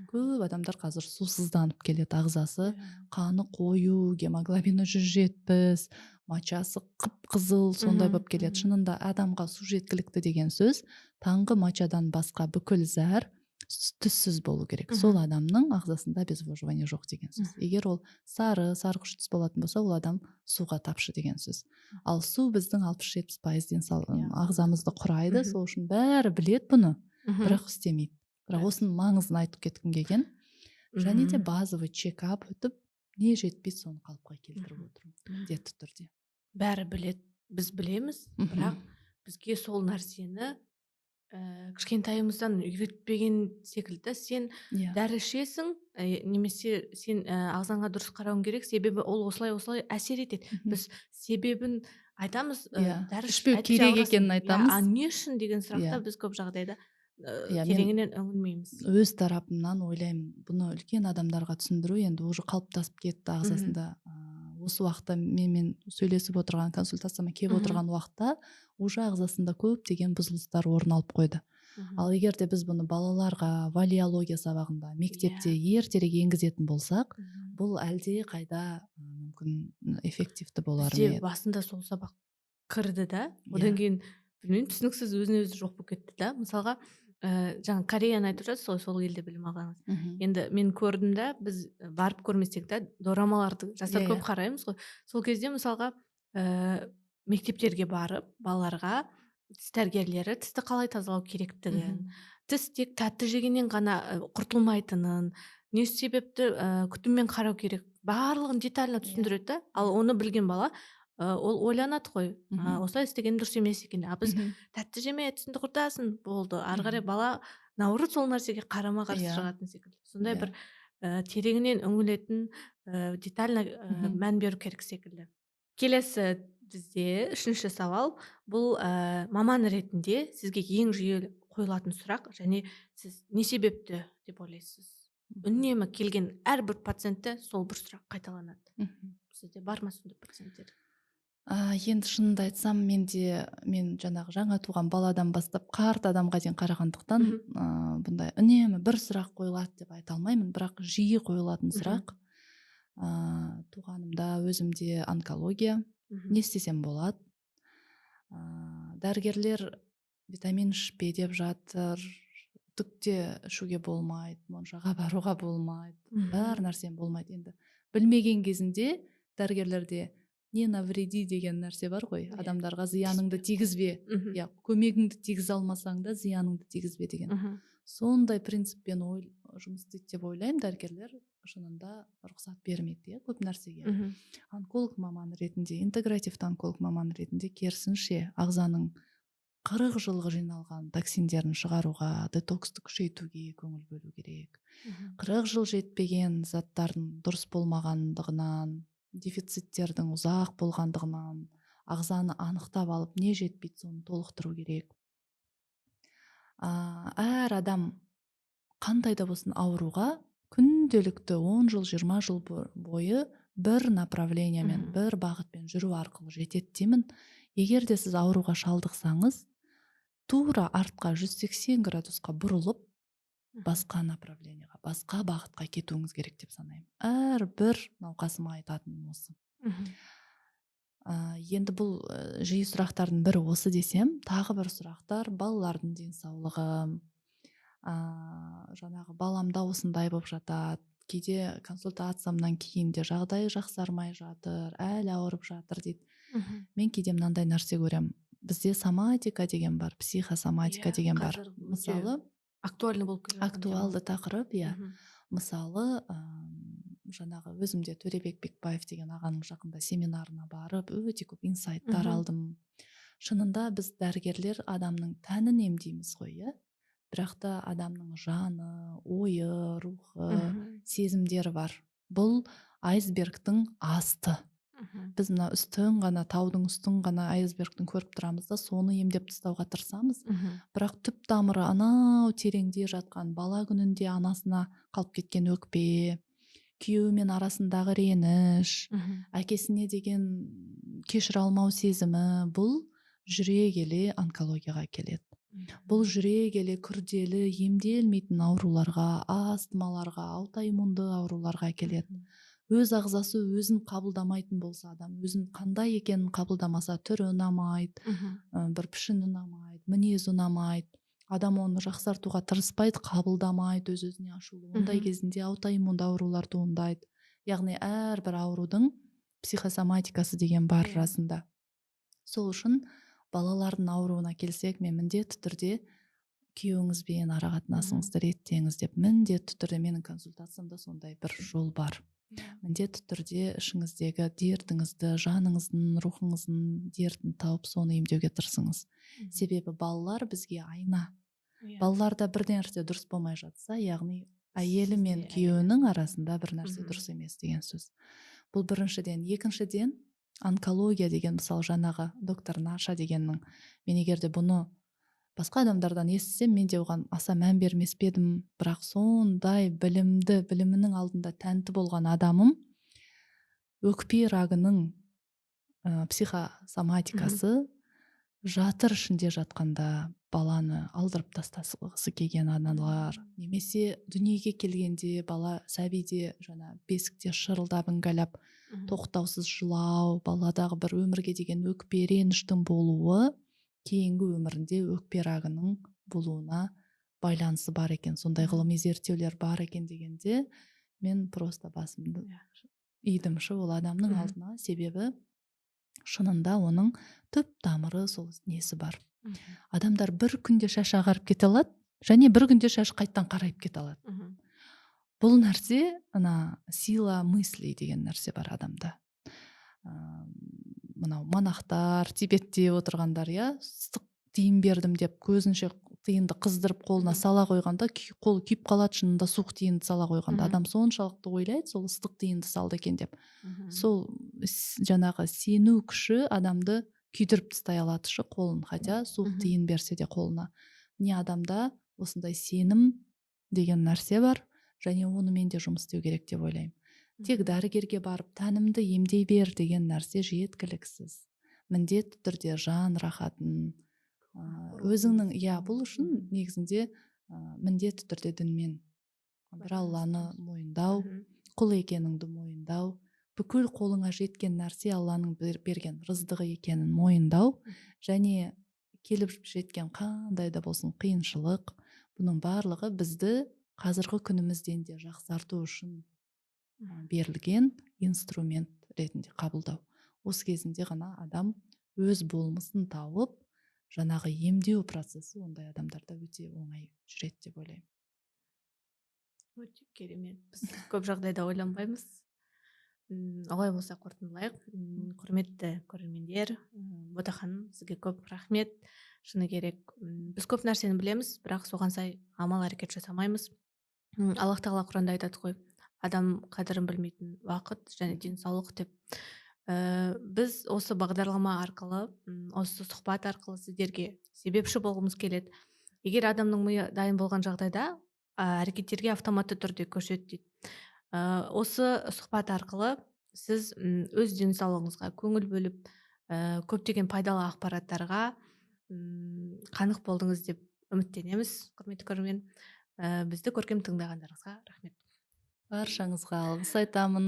Көп адамдар қазір сусызданып келеді, ағзасы қаны қою, гемоглобині 170, мочасы қып-қызыл сондай болып келеді. Шынында адамға су жеткілікті деген сөз таңғы мочадан басқа бүкіл зәр түссіз болу керек. Сол адамның ағзасында обезвоживание жоқ деген сөз. Егер ол сарғыш түс болатын болса, ол адам суға тапшы деген сөз. Ал су біздің 60-70% ағзамызды құрайды. Сол үшін бәрі білет бұны, бірақ істемейді. Бірақ осының маңызын айтып кеткім келген. Және де базовый чекап өтіп, не жетпейді соны қалыпқа келтіріп отыру міндетті түрде. Бәрі білет, біз білеміз, бірақ бізге сол нәрсені кішкентайымыздан үйретпеген секілді. Сен дәрі ішесің, немесе сен ағзаңа дұрыс қарауың керек, себебі ол осылай әсер етеді. Біз себебін айтамыз, дәрі ішпеу керек екенін айтамыз. Не үшін деген сұрақта біз көп жағдайда тереңінен үңілмейміз. Өз тарапымнан ойлаймын, бұны үлкен адамдарға түсіндіру енді уже қалыптасып кетті ағзасында. Осы уақытта менімен сөйлесіп отырған, консультацияма келіп отырған уақытта уже ағзасында көптеген бұзылыстар орын алып қойды. Ал егер де біз бұны балаларға валиология сабағында, мектепте ертерек енгізетін болсақ, бұл әлде қайда мүмкін эффективті болар ма еді. Бізде басында сол сабақ кірді да, одан кейін білмеймін, түсініксіз өзіне-өзі жоқ болып кетті да. Мысалға жаңа Кореяны айтып жатсыз, сол елде білім алғаныңыз. Енді мен көрдім да, біз барып көрмесек та дорамаларды жасап көп қараймыз ғой. Сол кезде мысалға мектептерге барып балаларға тіс дәрігерлері тісті қалай тазалау керектігін, тіс тек тәтті жегеннен ғана құртылмайтынын, не себепті күтіммен қарау керек, барлығын детально түсіндіреді да. Ал оны білген бала ол ойланады ғой, осылай істеген дұрыс емес екен. Біз тәтті жеме, тісіңді құртасың, болды. Ары қарай бала наурыз сол нәрсеге қарама қарсы шығатын секілді. Сондай бір тереңінен үңілетін, детально мән беру керек секілді. Келесі бізде үшінші сауал, бұл маман ретінде сізге ең жиі қойылатын сұрақ, және сіз не себепті деп ойлайсыз? Үнемі келген әрбір пациентте сол бір сұрақ қайталанады. Сізде бар ма сондай пациенттер? Енді шынымды айтсам, мен жаңағы жаңа туған баладан бастап қарт адамға дейін қарағандықтан бұндай үнемі бір сұрақ қойылады деп айта алмаймын, бірақ жиі қойылатын сұрақ туғанымда өзімде онкология, не істесем болады, дәрігерлер витамин ішпе деп жатыр, түкте ішуге болмайды, моншаға баруға болмайды, бәр нәрсем болмайды. Енді білмеген кезінде дәрігерлерде не навреди деген нәрсе бар ғой, адамдарға зияныңды тигізбе, көмегіңді тигізе алмасаң да зияныңды тигізбе деген. Сондай принциппен жұмыс істейді деп ойлаймын. Дәрігерлер шынында рұқсат бермейді көп нәрсеге. Онколог маманы ретінде, интегративті онколог маманы ретінде керісінше ағзаның 40 жылғы жиналған токсиндерін шығаруға, детоксты күшейтуге көңіл бөлу керек. 40 жыл жетпеген заттардың дұрыс болмағандығынан, дефициттердің ұзақ болғандығынан ағзаны анықтап алып, не жетпейді соны толықтыру керек. Әр адам қандай да болсын ауруға күнделікті 10 жыл, 20 жыл бойы бір направлениемен, бір бағытпен жүру арқылы жетеді деймін. Егер де сіз ауруға шалдықсаңыз, тура артқа 180 градусқа бұрылып, басқа направлениеға, басқа бағытқа кетуіңіз керек деп санаймын. Әрбір науқасыма айтатыным осы. Енді бұл жиі сұрақтардың бірі осы десем, тағы бір сұрақтар балалардың денсаулығы, жаңағы баламда осындай болып жатады, кейде консультациямнан кейін де жағдайы жақсармай жатыр, әлі ауырып жатыр дейді. Мгм. Мен кейде мынандай нәрсе көремін. Бізде соматика деген бар, психосоматика Иә, деген бар. қазір өте Мысалы, актуальный болып келе жатқан тема. актуалды тақырып, иә. Мгм. Мысалы, жаңағы өзімде Төребек Бекбаев деген ағаның жақында семинарына барып, өте көп инсайттар Мгм. алдым. Шынында біз дәрігерлер адамның тәнін емдейміз ғой, иә. Бірақ та адамның жаны, ойы, рухы, Мгм. сезімдері бар. Бұл айсбергтің асты. Мгм. Біз мына үстін ғана, таудың үстін ғана айсбергтің көріп тұрамыз да, соны емдеп тастауға тырысамыз. Мгм. Бірақ түп тамыры анау тереңде жатқан, бала күнінде анасына қалып кеткен өкпе, күйеуімен арасындағы реніш, Мгм. әкесіне деген кешіре алмау сезімі, бұл жүре келе онкологияға келеді. Бұл жүре келе күрделі емделмейтін ауруларға, астмаларға, аутоиммунды ауруларға келеді. Өз ағзасы өзін қабылдамайтын болса адам, өзін қандай екенін қабылдамаса, түрі ұнамайды, Мгм. бір пішіні ұнамайды, мінезі ұнамайды, адам оны жақсартуға тырыспайды, қабылдамайды, өз-өзіне ашулы. Ондай Мгм. кезінде аутоиммунды аурулар туындайды. Яғни әрбір аурудың психосоматикасы деген бар Иә. расында. Сол үшін балалардың ауруына келсек, мен міндетті түрде күйеуіңізбен ара қатынасыңызды реттеңіз деп, міндетті түрде менің консультациямда сондай бір жол бар. Міндетті түрде ішіңіздегі дертіңізді, жаныңыздың, рухыңыздың дертін тауып, соны емдеуге тырысыңыз. Себебі балалар бізге айна. Балаларда бір нәрсе дұрыс болмай жатса, яғни әйелі мен күйеуінің арасында бір нәрсе дұрыс емес деген сөз. Бұл біріншіден. Екіншіден, онкология деген, мысалы жаңағы доктор Наша дегеннің, мен егерде бұны басқа адамдардан естісем, мен де оған аса мән бермес пе едім, бірақ сондай білімді, білімінің алдында тәнті болған адамым, өкпе рагының психосоматикасы жатыр ішінде жатқанда баланы алдырып тастағысы келген аналар, немесе дүниеге келгенде бала сәбиде жаңа бесікте шырылдап іңгәлап тоқтаусыз жылау, баладағы бір өмірге деген өкпе реніштің болуы кейінгі өмірінде өкпе рагының болуына байланысы бар екен, сондай ғылыми зерттеулер бар екен дегенде, мен просто басымды идім ол адамның алдына, себебі шынында оның түп тамыры сол несі бар. Адамдар бір күнде шаш ағарып кете алады, және бір күнде шаш қайттан қарайып кете алады. Бұл нәрсе, сила мыслей деген нәрсе бар адамда. Мынау монахтар, Тибетте отырғандар, ыстық тиын бердім деп көзінше тиынды қыздырып қолына сала қойғанда, қолы күйіп қалады, шынында суық тиынды сала қойғанда. Адам соншалықты ойлайды, сол ыстық тиынды салды екен деп. Сол жаңағы сену күші адамды күйдіріп тастай алады қолын, хотя суық тиын берсе де қолына. Не адамда осындай сенім деген нәрсе бар, және онымен де жұмыс істеу керек деп ойлаймын. Тек дәрігерге барып тәнімді емдей бер деген нәрсе жеткіліксіз. Міндетті түрде жан рахатын, өзіңнің, бұл үшін негізінде міндетті түрде дінмен бір Алланы мойындау, құл екеніңді мойындау, бүкіл қолыңа жеткен нәрсе Алланың берген рыздығы екенін мойындау, және келіп жеткен қандай да болсын қиыншылық, бұның барлығы бізді қазіргі күнімізден де жақсарту үшін берілген инструмент ретінде қабылдау. Осы кезінде ғана адам өз болмысын тауып, жаңағы емдеу процесі ондай адамдарда өте оңай жүреді деп ойлаймын. Өте керемет. Біз көп жағдайда ойланбаймыз. Олай болса қорытындылайық. Құрметті көрермендер, Бота ханым, сізге көп рахмет. Шыны керек, біз көп нәрсені білеміз, бірақ соған сай амал әрекет жасамаймыз. Аллах тағала Құранда айтады ғой, адам қадірін білмейтін уақыт және денсаулық деп. Біз осы бағдарлама арқылы, осы сұхбат арқылы сіздерге себепші болғымыз келеді. Егер адамның миы дайын болған жағдайда әрекеттерге автоматты түрде көшеді дейді. Осы сұхбат арқылы сіз өз денсаулығыңызға көңіл бөліп, көптеген пайдалы ақпараттарға қанық болдыңыз деп үміттенеміз. Құрметті көрермен, бізді көркем тыңдағандарыңызға рахмет. Баршаңызға алғыс айтамын.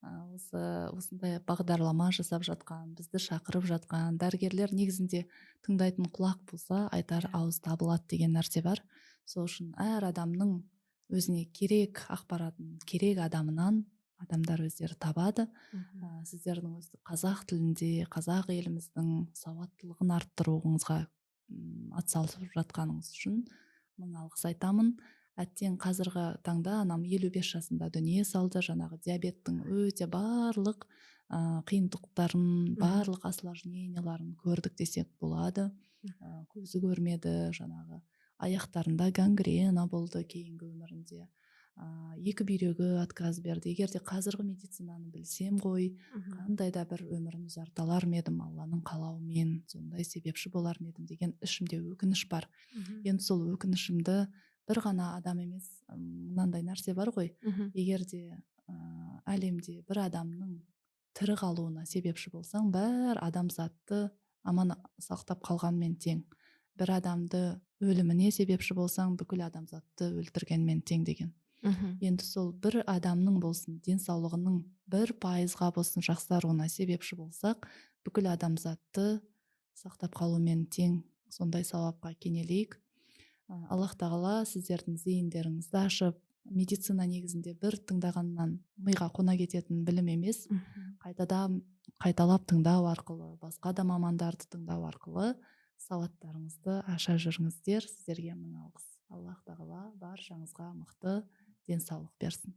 осы осындай бағдарлама жасап жатқан, бізді шақырып жатқан дәрігерлер негізінде тыңдайтын құлақ болса, айтар Иә. ауыз табылады деген нәрсе бар. Сол үшін әр адамның өзіне керек ақпаратын керек адамынан адамдар өздері табады. Мгм. Сіздердің осы қазақ тілінде қазақ еліміздің сауаттылығын арттыруыңызға атсалысып жатқаныңыз үшін мың алғыс айтамын. Әттең қазіргі таңда анам 55 жасында дүние салды. Жаңағы диабеттің өте барлық қиындықтарын, Мгм. барлық осложненияларын көрдік десек болады. Көзі көрмеді, жаңағы аяқтарында гангрена болды кейінгі өмірінде. Екі бүйрегі отказ берді. Егер де қазіргі медицинаны білсем ғой, Мгм. қандай да бір өмірін ұзарта алар ма едім алланың қалауымен, сондай себепші болар ма едім деген ішімде өкініш бар. Мгм. Енді сол өкінішімді бір ғана адам емес, мынандай нәрсе бар ғой, Мгм. егер де әлемде бір адамның тірі қалуына себепші болсаң, бәр адамзатты аман сақтап қалғанмен тең. Бір адамды өліміне себепші болсаң, бүкіл адамзатты өлтіргенмен тең деген. Мгм. Енді сол бір адамның болсын, денсаулығының 1% болсын жақсаруына себепші болсақ, бүкіл адамзатты сақтап қалумен тең, сондай сауапқа кенелейік. Аллах тағала сіздердің зейіндеріңізді ашып, медицина негізінде бір тыңдағаннан миға қона кететін білім емес, Мгм. қайталап тыңдау арқылы, басқа да мамандарды тыңдау арқылы сауаттарыңызды аша жүріңіздер. Сіздерге мың алғыс. Аллах тағала баршаңызға мықты денсаулық берсін.